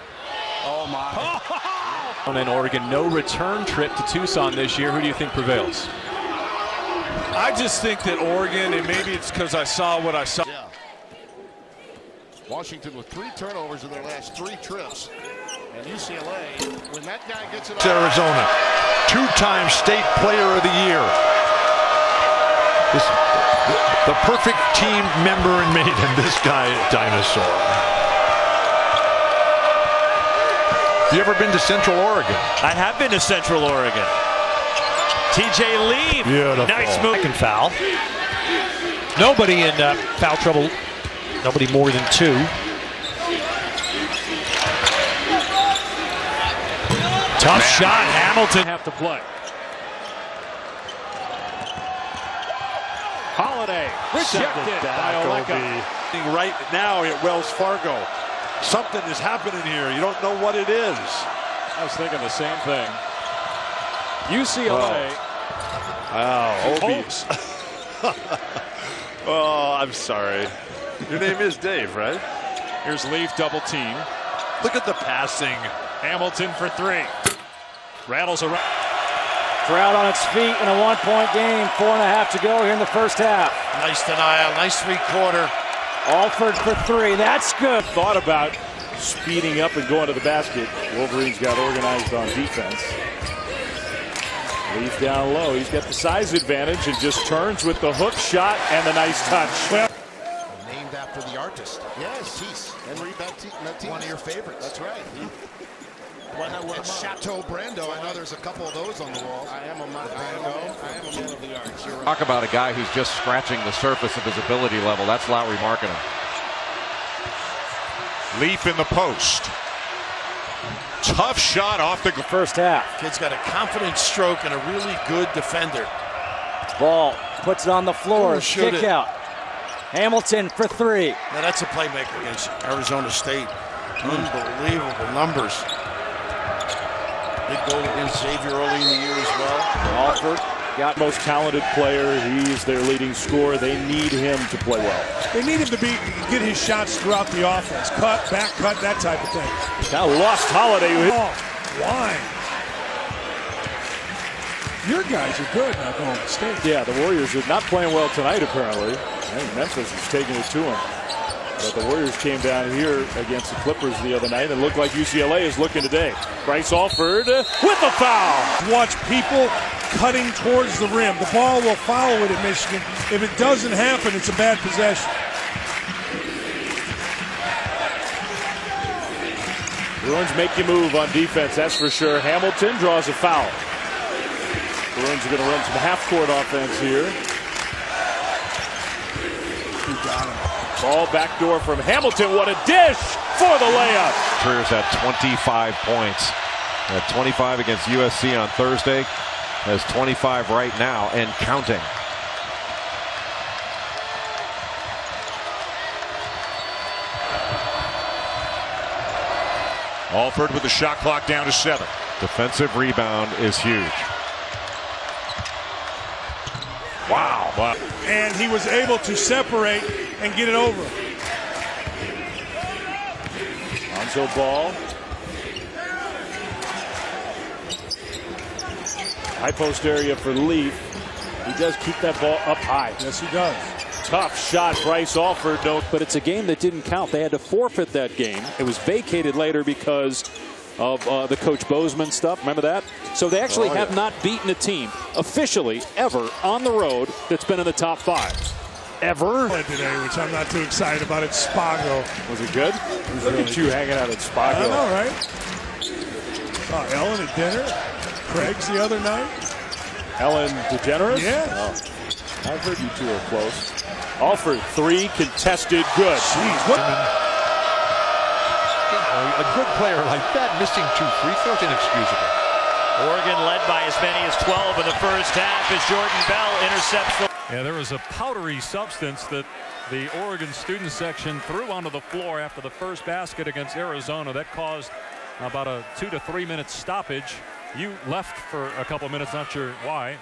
[SPEAKER 5] oh my.
[SPEAKER 6] In Oregon, no return trip to Tucson this year. Who do you think prevails?
[SPEAKER 9] I just think that Oregon, and maybe it's because I saw what I saw.
[SPEAKER 20] Yeah. Washington with 3 turnovers in their last 3 trips. And UCLA, when that guy gets it.
[SPEAKER 1] Arizona, 2-time state player of the year. The perfect team member and mate, and this guy, dinosaur. Have you ever been to Central Oregon?
[SPEAKER 8] I have been to Central Oregon. TJ Leaf.
[SPEAKER 1] Beautiful.
[SPEAKER 8] Nice move. Second foul. Nobody in foul trouble. Nobody more than 2. Tough shot. Hamilton
[SPEAKER 2] have to play. Holiday rejected by Oleka.
[SPEAKER 18] Right now at Wells Fargo. Something is happening here. You don't know what it is.
[SPEAKER 12] I was thinking the same thing. UCLA.
[SPEAKER 18] Wow, Obies. Oh, I'm sorry. Your name is Dave, right?
[SPEAKER 12] Here's Leaf double team.
[SPEAKER 18] Look at the passing.
[SPEAKER 12] Hamilton for three. Rattles around.
[SPEAKER 21] Crowd on its feet in a 1-point game. 4.5 to go here in the first half.
[SPEAKER 24] Nice denial, nice three-quarter.
[SPEAKER 21] Alford for three. That's good.
[SPEAKER 15] Thought about speeding up and going to the basket. Wolverines got organized on defense. Leaf down low. He's got the size advantage and just turns with the hook shot and the nice touch.
[SPEAKER 20] Named after the artist. Yes, Matisse. Henry Matisse. One of your favorites. That's right. It's Chateau Brando. I know there's a couple of those on the wall. I am a man of the arts. You're right.
[SPEAKER 14] Talk about a guy who's just scratching the surface of his ability level. That's Lowry Markkanen.
[SPEAKER 13] Leaf in the post. Tough shot off the
[SPEAKER 21] first half.
[SPEAKER 24] Kid's got a confident stroke and a really good defender.
[SPEAKER 21] Ball puts it on the floor. Kick out. Hamilton for three.
[SPEAKER 24] Now that's a playmaker against Arizona State. Unbelievable numbers. Big goal against Xavier early in the year as well.
[SPEAKER 15] Alford got most talented player. He's their leading scorer. They need him to play well.
[SPEAKER 16] They need him to get his shots throughout the offense. Cut, back cut, that type of thing.
[SPEAKER 15] Now lost Holiday.
[SPEAKER 16] Why? Your guys are good, not Golden State.
[SPEAKER 15] Yeah, the Warriors are not playing well tonight, apparently. I think Memphis is taking it to them. But the Warriors came down here against the Clippers the other night and looked like UCLA is looking today. Bryce Alford with the foul.
[SPEAKER 16] Watch people cutting towards the rim. The ball will follow it at Michigan. If it doesn't happen, it's a bad possession.
[SPEAKER 15] Bruins make you move on defense, that's for sure. Hamilton draws a foul. Bruins are going to run some half-court offense here. Ball backdoor from Hamilton. What a dish for the layup.
[SPEAKER 14] Career's at 25 points. At 25 against USC on Thursday. Has 25 right now and counting.
[SPEAKER 13] Alford with the shot clock down to 7.
[SPEAKER 14] Defensive rebound is huge.
[SPEAKER 13] Wow.
[SPEAKER 16] And he was able to separate and get it over.
[SPEAKER 15] Lonzo Ball. High post area for Leaf. He does keep that ball up high.
[SPEAKER 16] Yes, he does.
[SPEAKER 15] Tough shot, Bryce Alford. No,
[SPEAKER 12] but it's a game that didn't count. They had to forfeit that game. It was vacated later because of the Coach Bozeman stuff. Remember that? So they actually have not beaten a team officially ever on the road that's been in the top 5. Ever.
[SPEAKER 16] Today, which I'm not too excited about. It's Spago.
[SPEAKER 15] Was it good? Look at you hanging out at Spago.
[SPEAKER 16] I know, right? Saw Ellen at dinner. Craig's the other night.
[SPEAKER 15] Ellen DeGeneres?
[SPEAKER 16] Yeah.
[SPEAKER 15] Oh, I've heard you two are close. Alford, 3, contested, good.
[SPEAKER 16] Jeez, what?
[SPEAKER 1] A good player like that missing 2 free throws, inexcusable.
[SPEAKER 10] Oregon led by as many as 12 in the first half as Jordan Bell intercepts.
[SPEAKER 2] Yeah, there was a powdery substance that the Oregon student section threw onto the floor after the first basket against Arizona. That caused about a 2 to 3 minute stoppage. You left for a couple of minutes, not sure why.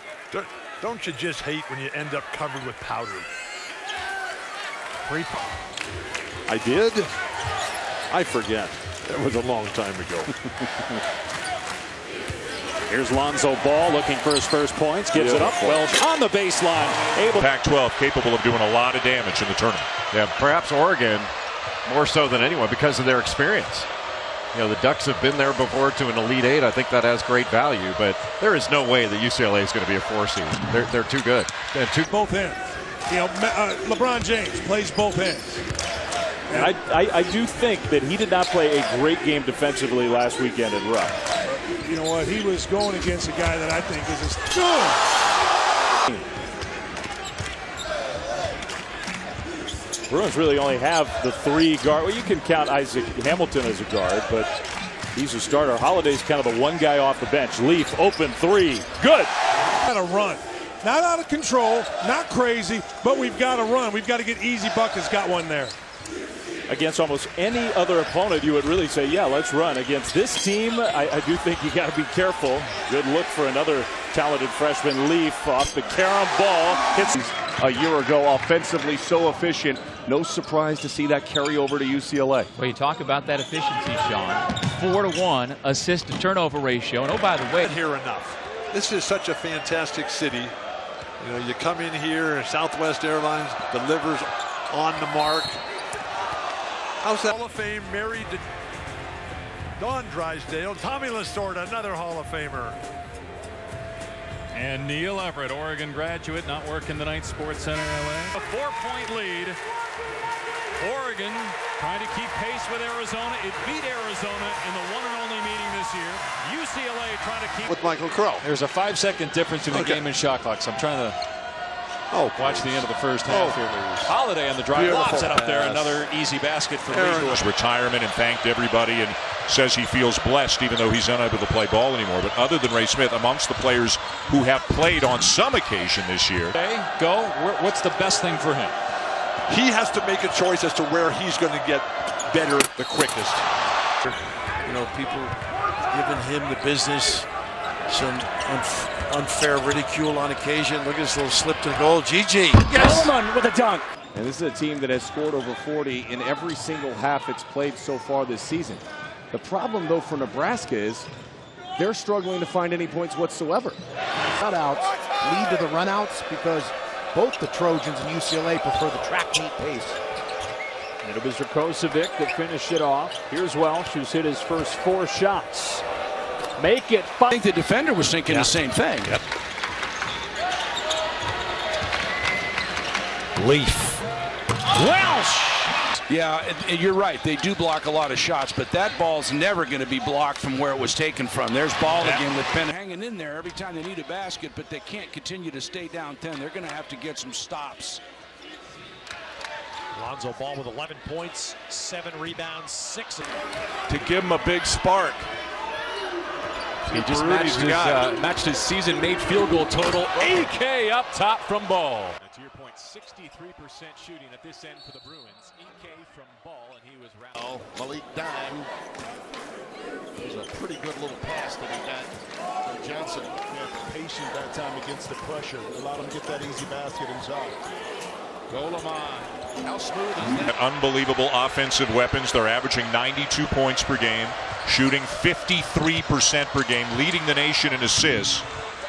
[SPEAKER 18] Don't you just hate when you end up covered with powder?
[SPEAKER 9] I did? I forget. That was a long time ago.
[SPEAKER 12] Here's Lonzo Ball looking for his first points. Gives it up. Welsh on the baseline.
[SPEAKER 13] Pac-12 capable of doing a lot of damage in the tournament.
[SPEAKER 14] Yeah, perhaps Oregon more so than anyone because of their experience. You know, the Ducks have been there before to an Elite 8. I think that has great value, but there is no way that UCLA is going to be a 4 seed. They're too good.
[SPEAKER 16] Both ends. You know, LeBron James plays both ends.
[SPEAKER 15] And I do think that he did not play a great game defensively last weekend at Rupp.
[SPEAKER 16] You know what? He was going against a guy that I think is as good.
[SPEAKER 15] Bruins really only have the 3 guard. Well, you can count Isaac Hamilton as a guard, but He's a starter. Holiday's kind of the one guy off the bench. Leaf, open three. Good.
[SPEAKER 16] Got to run. Not out of control, not crazy, but we've got to run. We've got to get easy buckets. Got one there.
[SPEAKER 15] Against almost any other opponent, you would really say, yeah, let's run. Against this team, I do think you got to be careful. Good look for another talented freshman. Leaf off the carom ball. Hits
[SPEAKER 4] a year ago, offensively so efficient. No surprise to see that carry over to UCLA.
[SPEAKER 3] Well, you talk about that efficiency, Sean. 4-to-1 assist to turnover ratio. And oh, by the way,
[SPEAKER 18] here enough. This is such a fantastic city. You know, you come in here, Southwest Airlines delivers on the mark. How's that?
[SPEAKER 1] Hall of Fame married to Dawn Drysdale. Tommy Lasorda, another Hall of Famer.
[SPEAKER 2] And Neil Everett, Oregon graduate, not working tonight, Sports Center LA. A 4-point lead. Oregon trying to keep pace with Arizona. It beat Arizona in the one and only meeting this year. UCLA trying to keep
[SPEAKER 18] with Michael Crow.
[SPEAKER 12] There's a 5-second difference in the game in shot clocks. I'm trying to watch the end of the first half here. Holiday on the drive, lobs it up there. Another easy basket for
[SPEAKER 13] his retirement, and thanked everybody, and says he feels blessed even though he's unable to play ball anymore. But other than Ray Smith, amongst the players who have played on some occasion this year.
[SPEAKER 12] Okay, go. What's the best thing for him?
[SPEAKER 18] He has to make a choice as to where he's going to get better the quickest.
[SPEAKER 24] You know, people giving him the business, some unfair ridicule on occasion. Look at this little slip to the goal. GG.
[SPEAKER 21] Yes. Coleman with a dunk.
[SPEAKER 4] And this is a team that has scored over 40 in every single half it's played so far this season. The problem, though, for Nebraska is they're struggling to find any points whatsoever.
[SPEAKER 7] Cutouts lead to the runouts because both the Trojans and UCLA prefer the track meet pace.
[SPEAKER 21] And it was Rakocevic that finished it off. Here's Welsh, who's hit his first 4 shots. Make it 5.
[SPEAKER 5] I think the defender was thinking the same thing.
[SPEAKER 8] Yep. Leaf.
[SPEAKER 5] Welsh! Yeah, you're right. They do block a lot of shots, but that ball's never going to be blocked from where it was taken from. There's ball again with Penn hanging in there every time they need a basket, but they can't continue to stay down 10. They're going to have to get some stops.
[SPEAKER 8] Lonzo Ball with 11 points, 7 rebounds, 6.
[SPEAKER 9] To give him a big spark.
[SPEAKER 12] He just matched his season-made field goal total. EK up top from Ball.
[SPEAKER 8] To your point, 63% shooting at this end for the Bruins. EK from Ball, and he was round.
[SPEAKER 20] Malik Dime. It was a pretty good little pass that he got from Johnson. Yeah, patient that time against the pressure. Allowed him to get that easy basket himself. Golemon. How smooth is that?
[SPEAKER 13] Unbelievable offensive weapons. They're averaging 92 points per game, shooting 53% per game, leading the nation in assists.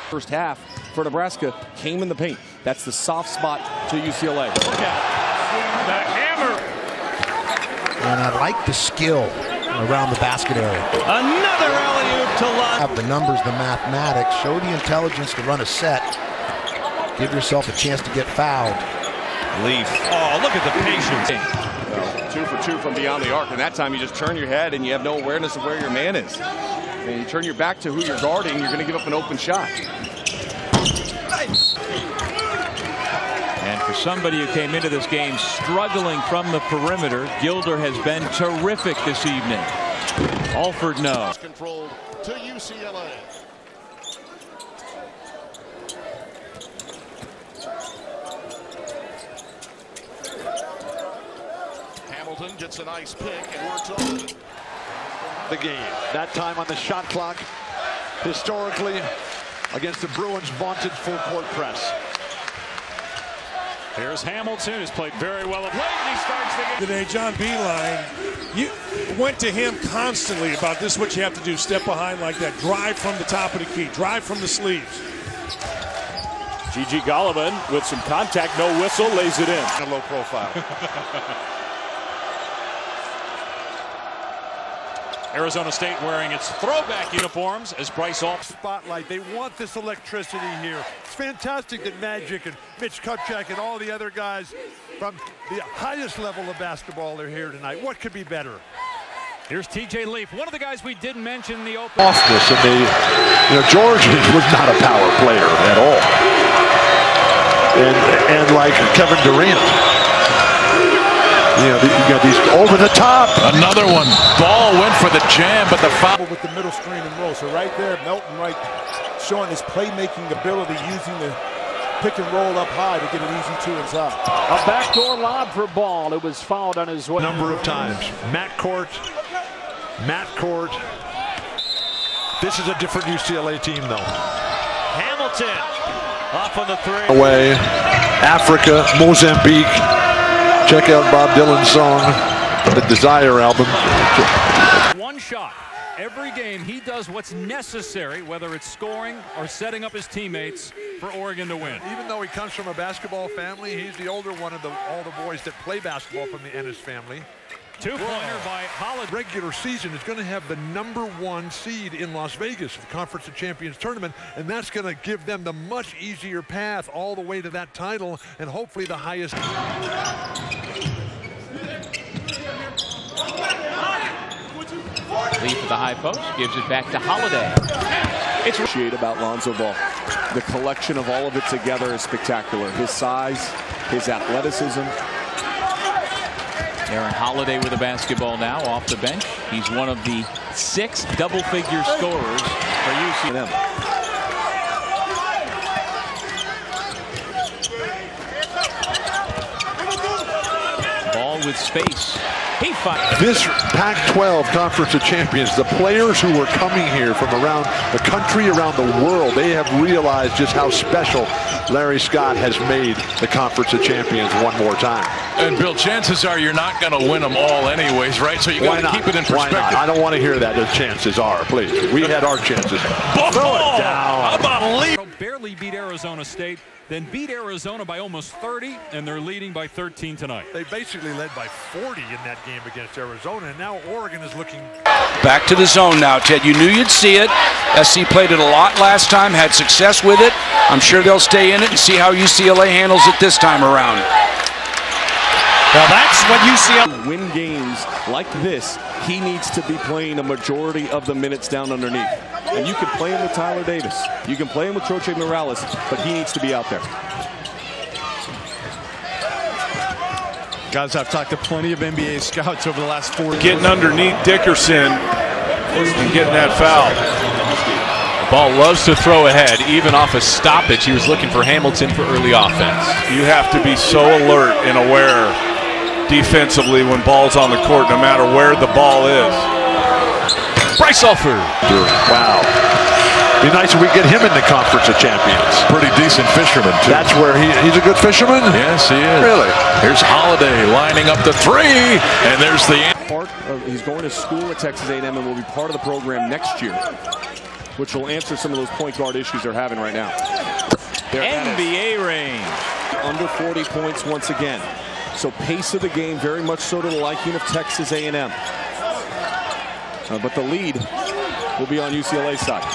[SPEAKER 4] First half for Nebraska came in the paint. That's the soft spot to UCLA.
[SPEAKER 8] Look out. The hammer.
[SPEAKER 7] And I like the skill around the basket area.
[SPEAKER 21] Another alley-oop to Lund.
[SPEAKER 7] Have the numbers, the mathematics, show the intelligence to run a set. Give yourself a chance to get fouled.
[SPEAKER 6] Leaf. Oh, look at the patience.
[SPEAKER 4] Well, 2 for 2 from beyond the arc, and that time you just turn your head and you have no awareness of where your man is. And you turn your back to who you're guarding, you're going to give up an open shot.
[SPEAKER 3] And for somebody who came into this game struggling from the perimeter, Gilder has been terrific this evening. Alford no.
[SPEAKER 20] Controlled to UCLA. Hamilton gets a nice pick and works on
[SPEAKER 18] the game. That time on the shot clock, historically, against the Bruins' vaunted full-court press.
[SPEAKER 8] Here's Hamilton, who's played very well of late, and he starts the game.
[SPEAKER 16] Today, John Beeline, you went to him constantly about this is what you have to do. Step behind like that. Drive from the top of the key. Drive from the sleeves.
[SPEAKER 15] G.G. Golovin with some contact, no whistle, lays it in.
[SPEAKER 18] A low profile.
[SPEAKER 2] Arizona State wearing its throwback uniforms as Bryce Alford.
[SPEAKER 1] Spotlight. They want this electricity here. It's fantastic that Magic and Mitch Kupchak and all the other guys from the highest level of basketball are here tonight. What could be better?
[SPEAKER 2] Here's TJ Leaf, one of the guys we didn't mention in the open.
[SPEAKER 1] Off this, and George was not a power player at all. And like Kevin Durant, You got these over the top.
[SPEAKER 5] Another one. Ball went for the jam, but the foul.
[SPEAKER 16] With the middle screen and roll. So right there, Melton showing his playmaking ability, using the pick and roll up high to get an easy 2 inside.
[SPEAKER 12] A backdoor lob for Ball. It was fouled on his way.
[SPEAKER 1] Number of times. Matt Court. This is a different UCLA team, though.
[SPEAKER 10] Hamilton off on the 3.
[SPEAKER 1] Away, Africa, Mozambique. Check out Bob Dylan's song, the Desire album.
[SPEAKER 2] One shot. Every game he does what's necessary, whether it's scoring or setting up his teammates for Oregon to win.
[SPEAKER 17] Even though he comes from a basketball family, he's the older one of all the boys that play basketball from the Ennis family.
[SPEAKER 2] Two-pointer by Holiday.
[SPEAKER 17] Regular season is going to have the #1 seed in Las Vegas, the Conference of Champions tournament, and that's going to give them the much easier path all the way to that title and hopefully the highest.
[SPEAKER 3] Lee for the high post, gives it back to Holiday.
[SPEAKER 4] It's appreciate about Lonzo Ball. The collection of all of it together is spectacular. His size, his athleticism.
[SPEAKER 3] Aaron Holiday with the basketball now off the bench. He's one of the 6 double-figure scorers for UCLA. Ball with space. He fired.
[SPEAKER 1] This Pac-12 Conference of Champions, the players who were coming here from around the country, around the world, they have realized just how special Larry Scott has made the Conference of Champions one more time.
[SPEAKER 5] And Bill, chances are you're not going to win them all anyways, right? So you got to keep it in perspective.
[SPEAKER 1] Why not? I don't want to hear that. The chances are, please. We had our chances.
[SPEAKER 5] Throw it down. How about Lee?
[SPEAKER 2] Barely beat Arizona State, then beat Arizona by almost 30, and they're leading by 13 tonight.
[SPEAKER 17] They basically led by 40 in that game against Arizona, and now Oregon is looking
[SPEAKER 5] back to the zone now, Ted. You knew you'd see it. SC played it a lot last time, had success with it. I'm sure they'll stay in it and see how UCLA handles it this time around.
[SPEAKER 8] Well, that's what UCLA
[SPEAKER 4] win games like this. He needs to be playing a majority of the minutes down underneath. And you can play him with Tyler Davis. You can play him with Troche Morales, but he needs to be out there.
[SPEAKER 11] Guys, I've talked to plenty of NBA scouts over the last 4 years.
[SPEAKER 9] Getting underneath Dickerson and getting that foul.
[SPEAKER 19] The ball loves to throw ahead, even off a stoppage. He was looking for Hamilton for early offense.
[SPEAKER 9] You have to be so alert and aware defensively when ball's on the court, no matter where the ball is.
[SPEAKER 19] Bryce Alford.
[SPEAKER 1] Wow. Be nice if we get him in the Conference of Champions.
[SPEAKER 13] Pretty decent fisherman, too.
[SPEAKER 1] That's where he's a good fisherman?
[SPEAKER 13] Yes, he is.
[SPEAKER 1] Really?
[SPEAKER 5] Here's Holiday lining up the 3, and there's the...
[SPEAKER 4] He's going to school at Texas A&M and will be part of the program next year, which will answer some of those point guard issues they're having right now.
[SPEAKER 3] NBA range.
[SPEAKER 4] Under 40 points once again. So pace of the game very much so to the liking of Texas A&M. But the lead will be on UCLA's side.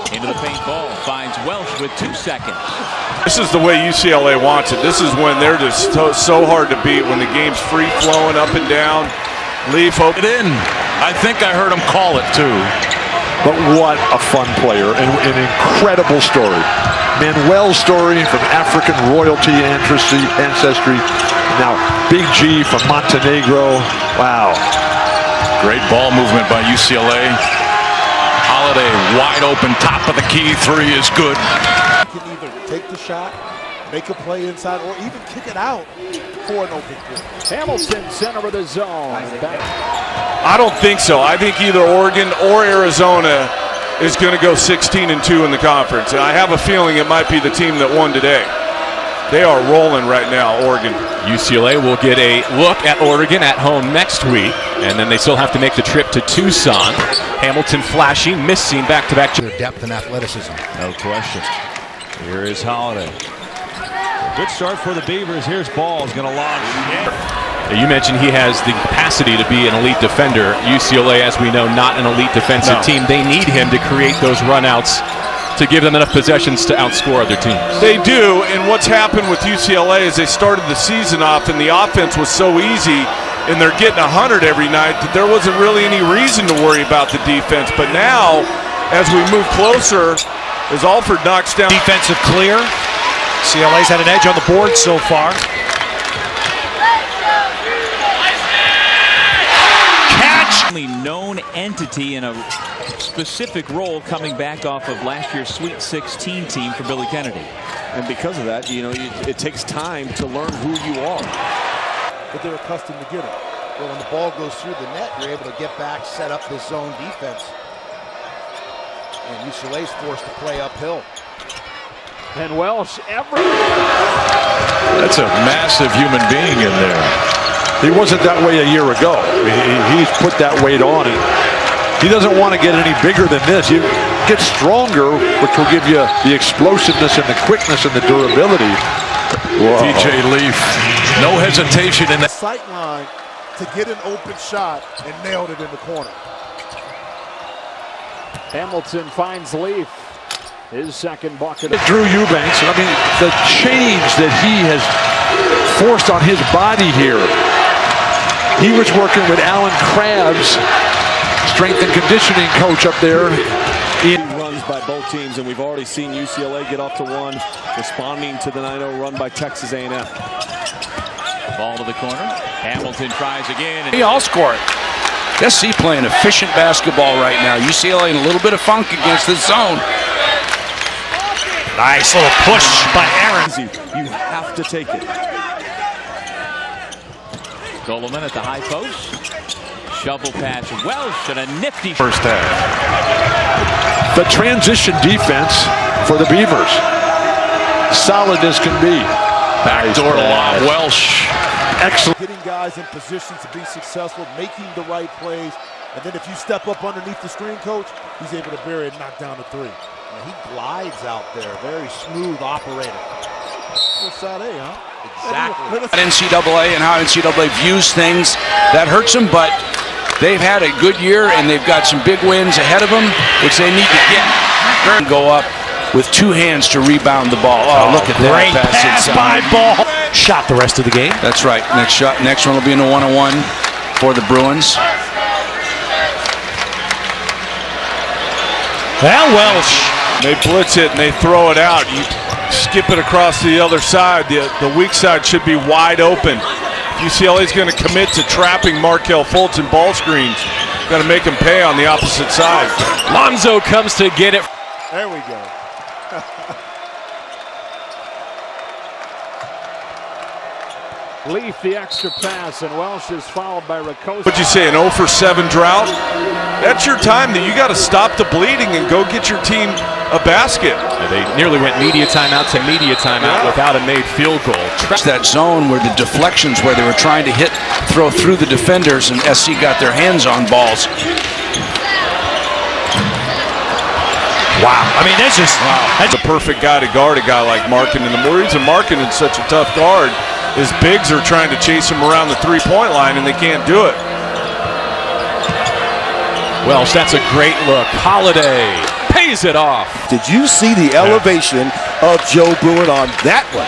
[SPEAKER 3] Into the paint ball, finds Welsh with 2 seconds.
[SPEAKER 9] This is the way UCLA wants it. This is when they're just so hard to beat, when the game's free-flowing up and down. Leaf open
[SPEAKER 5] in. I think I heard him call it, too.
[SPEAKER 1] But what a fun player and an incredible story. Manuel's story from African royalty ancestry. Now Big G from Montenegro. Wow.
[SPEAKER 5] Great ball movement by UCLA. Holiday wide open, top of the key, 3 is good.
[SPEAKER 16] You can either take the shot, make a play inside, or even kick it out for an open three.
[SPEAKER 12] Hamilton, center of the zone.
[SPEAKER 9] I don't think so. I think either Oregon or Arizona is going to go 16-2 in the conference. And I have a feeling it might be the team that won today. They are rolling right now, Oregon.
[SPEAKER 19] UCLA will get a look at Oregon at home next week, and then they still have to make the trip to Tucson. Hamilton flashing, missing back-to-back.
[SPEAKER 7] Their depth and athleticism.
[SPEAKER 6] No question. Here is Holiday. A good start for the Beavers. Here's Ball. Is going to launch.
[SPEAKER 19] You mentioned he has the capacity to be an elite defender. UCLA, as we know, not an elite defensive team. They need him to create those runouts to give them enough possessions to outscore other teams.
[SPEAKER 9] They do, and what's happened with UCLA is they started the season off and the offense was so easy and they're getting 100 every night that there wasn't really any reason to worry about the defense. But now, as we move closer, as Alford knocks down.
[SPEAKER 8] Defensive clear. UCLA's had an edge on the board so far.
[SPEAKER 3] only known entity in a specific role coming back off of last year's Sweet 16 team for Billy Kennedy.
[SPEAKER 4] And because of that, it takes time to learn who you are.
[SPEAKER 7] But they're accustomed to getting. But when the ball goes through the net, you're able to get back, set up this zone defense. And UCLA's forced to play uphill.
[SPEAKER 21] And Welsh,
[SPEAKER 15] That's a massive human being in there. He wasn't that way a year ago. He's put that weight on it. He doesn't want to get any bigger than this. You get stronger, which will give you the explosiveness and the quickness and the durability. TJ Leaf, no hesitation in that
[SPEAKER 14] sight line to get an open shot and nailed it in the corner.
[SPEAKER 21] Hamilton finds Leaf. His second bucket.
[SPEAKER 15] Drew Eubanks, I mean, the change that he has forced on his body here. He was working with Alan Krabs, strength and conditioning coach up there.
[SPEAKER 4] Runs by both teams, and we've already seen UCLA get off to one, responding to the 9-0 run by Texas A&M.
[SPEAKER 3] Ball to the corner. Hamilton tries again.
[SPEAKER 5] They all score it. SC playing efficient basketball right now. UCLA in a little bit of funk against the zone.
[SPEAKER 8] Nice little push by Aaron.
[SPEAKER 4] You have to take it.
[SPEAKER 3] Goleman at the high post. Shovel pass. Welsh and a nifty
[SPEAKER 15] first half. The transition defense for the Beavers. Solid as can be. Backdoor lob, Welsh. Excellent.
[SPEAKER 14] Getting guys in position to be successful, making the right plays, and then if you step up underneath the screen, coach, he's able to bury it and knock down the three.
[SPEAKER 7] And he glides out there, very smooth operator.
[SPEAKER 14] Side A, huh?
[SPEAKER 7] Exactly.
[SPEAKER 5] NCAA and how NCAA views things, that hurts them, but they've had a good year and they've got some big wins ahead of them, which they need to get. Go up with two hands to rebound the ball. Oh, look at that
[SPEAKER 8] great pass by Ball. Shot the rest of the game.
[SPEAKER 5] That's right. Next shot. Next one will be in a 1-on-1 for the Bruins.
[SPEAKER 8] Well, Welsh.
[SPEAKER 9] They blitz it and they throw it out. You skip it across to the other side. The weak side should be wide open. UCLA is going to commit to trapping Markelle Fultz in ball screens. Got to make him pay on the opposite side.
[SPEAKER 8] Lonzo comes to get it.
[SPEAKER 14] There we go.
[SPEAKER 21] Leaf the extra pass, and Welsh is fouled by Rakosa.
[SPEAKER 9] What'd you say, an 0 for 7 drought? That's your time that you got to stop the bleeding and go get your team a basket.
[SPEAKER 19] They nearly went media timeout to media timeout without a made field goal.
[SPEAKER 5] That zone where the deflections, where they were trying to throw through the defenders, and SC got their hands on balls.
[SPEAKER 8] Wow. I mean, that's just
[SPEAKER 9] that's the perfect guy to guard a guy like Markin. And the reason Markin is such a tough guard is bigs are trying to chase him around the three-point line, and they can't do it.
[SPEAKER 19] Welsh, that's a great look. Holiday pays it off.
[SPEAKER 14] Did you see the elevation of Joe Bruin on that one?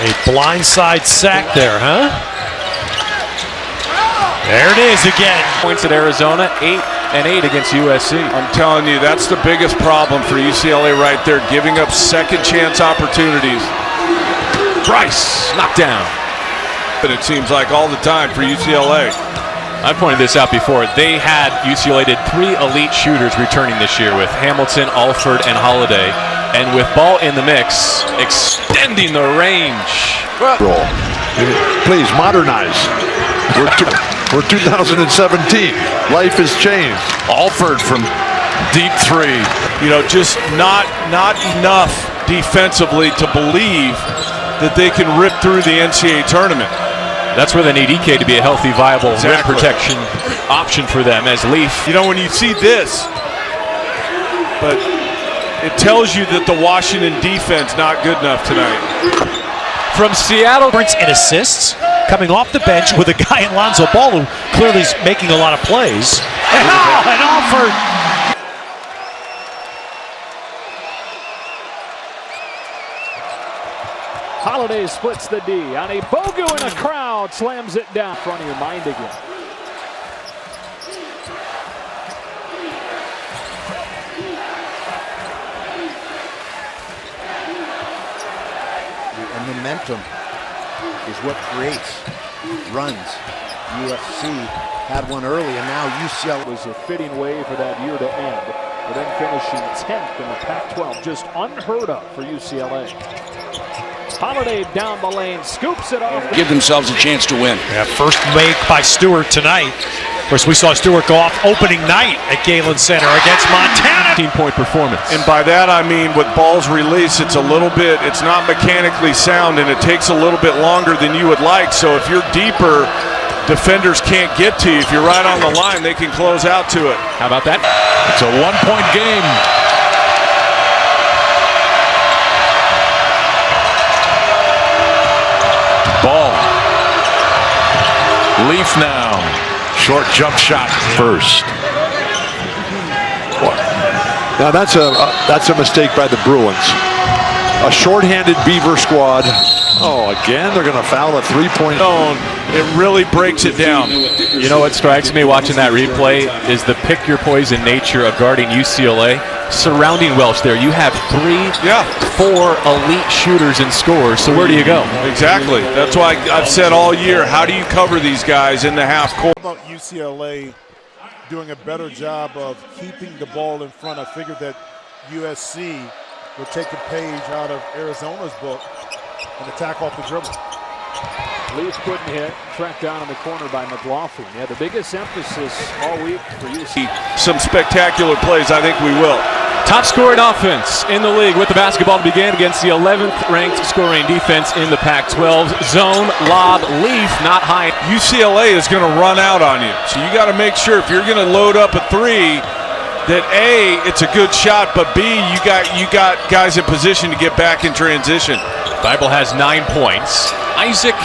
[SPEAKER 8] a blindside sack there, huh? There it is again.
[SPEAKER 19] Points at Arizona, 8-8 against USC.
[SPEAKER 9] I'm telling you, that's the biggest problem for UCLA right there, giving up second chance opportunities.
[SPEAKER 19] Bryce, knocked down.
[SPEAKER 9] But it seems like all the time for UCLA.
[SPEAKER 19] I pointed this out before. UCLA did 3 elite shooters returning this year with Hamilton, Alford, and Holiday. And with ball in the mix, extending the range.
[SPEAKER 17] Please modernize. We're 2017. Life has changed.
[SPEAKER 9] Alford from deep 3. You know, just not enough defensively to believe that they can rip through the NCAA tournament.
[SPEAKER 19] That's where they need EK to be a healthy, viable rim protection option for them as Leaf.
[SPEAKER 9] You know, when you see this, but it tells you that the Washington defense not good enough tonight.
[SPEAKER 8] From Seattle, in assists, coming off the bench with a guy in Lonzo Ball who clearly is making a lot of plays. And Alford.
[SPEAKER 21] Holiday splits the D on a Bogu, and a crowd slams it down. In front of your mind again.
[SPEAKER 7] And momentum is what creates runs. USC had one early, and now UCLA
[SPEAKER 15] was a fitting way for that year to end. But then finishing 10th in the Pac-12, just unheard of for UCLA. Holiday down the lane, scoops it off.
[SPEAKER 5] Give themselves a chance to win.
[SPEAKER 8] Yeah, first make by Stewart tonight. Of course, we saw Stewart go off opening night at Galen Center against Montana.
[SPEAKER 19] 15-point performance.
[SPEAKER 9] And by that I mean with balls released, it's not mechanically sound, and it takes a little bit longer than you would like. So if you're deeper, defenders can't get to you. If you're right on the line, they can close out to it.
[SPEAKER 19] How about that?
[SPEAKER 13] It's a one-point game. Ball. Leaf now. Short jump shot first.
[SPEAKER 1] Now that's a mistake by the Bruins. A shorthanded Beaver squad. Oh, again, they're going to foul a three-point
[SPEAKER 9] zone. It really breaks it down.
[SPEAKER 19] You know what strikes me watching that replay is the pick-your-poison nature of guarding UCLA. Surrounding Welsh there, you have 4 elite shooters and scorers, so where do you go?
[SPEAKER 9] Exactly. That's why I've said all year, how do you cover these guys in the half court?
[SPEAKER 14] How about UCLA doing a better job of keeping the ball in front? I figured that USC would take a page out of Arizona's book and attack off the dribble.
[SPEAKER 15] Leaf couldn't hit, tracked down in the corner by McLaughlin. Yeah, the biggest emphasis all week for UCLA.
[SPEAKER 9] Some spectacular plays, I think we will.
[SPEAKER 19] Top scoring offense in the league with the basketball to begin against the 11th ranked scoring defense in the Pac-12. Zone, lob, Leaf, not high.
[SPEAKER 9] UCLA is going to run out on you. So you got to make sure if you're going to load up a three, that A, it's a good shot, but B, you got guys in position to get back in transition.
[SPEAKER 19] Bible has 9 points. Isaac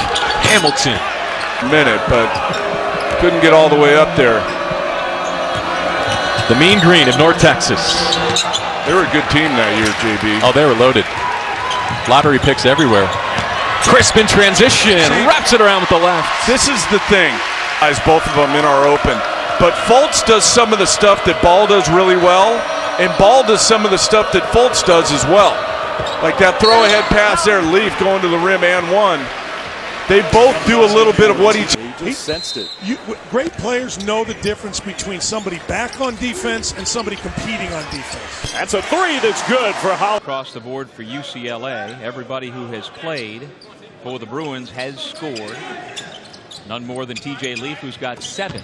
[SPEAKER 19] Hamilton.
[SPEAKER 9] Minute, but couldn't get all the way up there.
[SPEAKER 19] The Mean Green of North Texas.
[SPEAKER 9] They were a good team that year, JB.
[SPEAKER 19] Oh, they were loaded. Lottery picks everywhere. Crisp in transition, wraps it around with the left.
[SPEAKER 9] This is the thing. Guys, both of them in our open. But Fultz does some of the stuff that Ball does really well, and Ball does some of the stuff that Fultz does as well. Like that throw-ahead pass there, Leaf going to the rim and one. They both do a little bit of what each.
[SPEAKER 15] He just sensed it.
[SPEAKER 16] Great players know the difference between somebody back on defense and somebody competing on defense.
[SPEAKER 15] That's a three that's good for Howell.
[SPEAKER 3] Across the board for UCLA, everybody who has played for the Bruins has scored. None more than TJ Leaf, who's got 7.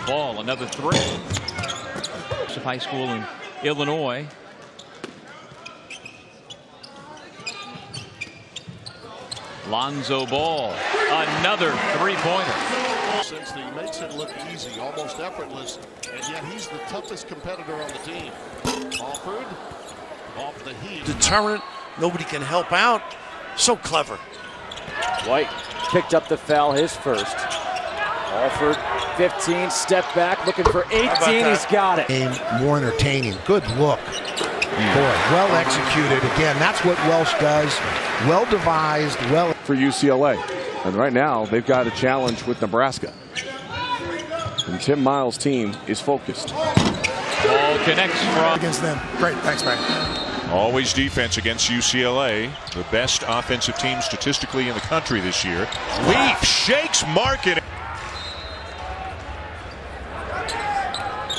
[SPEAKER 3] Ball, another 3. High school in Illinois. Lonzo Ball, another 3-pointer.
[SPEAKER 20] Since he makes it look easy, almost effortless, and yet he's the toughest competitor on the team. Alford, off the heat.
[SPEAKER 22] Deterrent, nobody can help out. So clever.
[SPEAKER 21] White picked up the foul, his first. Alford, 15, step back, looking for 18, he's got it.
[SPEAKER 7] Game more entertaining, good look. Boy, well executed. Again, that's what Welsh does. Well devised, well.
[SPEAKER 4] For UCLA. And right now, they've got a challenge with Nebraska. And Tim Miles' team is focused.
[SPEAKER 3] Ball connects from
[SPEAKER 20] against them. Great, thanks, man.
[SPEAKER 13] Always defense against UCLA. The best offensive team statistically in the country this year. Leaf shakes Market.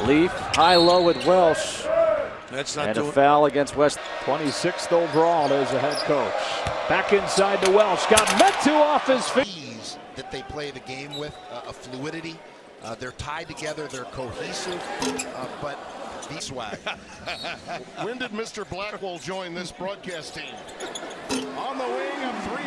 [SPEAKER 21] Leaf, high-low with Welsh.
[SPEAKER 22] That's not
[SPEAKER 21] and a foul against West.
[SPEAKER 15] 26th overall as a head coach. Back inside to Welsh. Got met to off his feet.
[SPEAKER 7] That they play the game with, a fluidity. They're tied together. They're cohesive. But the swag.
[SPEAKER 20] When did Mr. Blackwell join this broadcast team? On the wing of 3.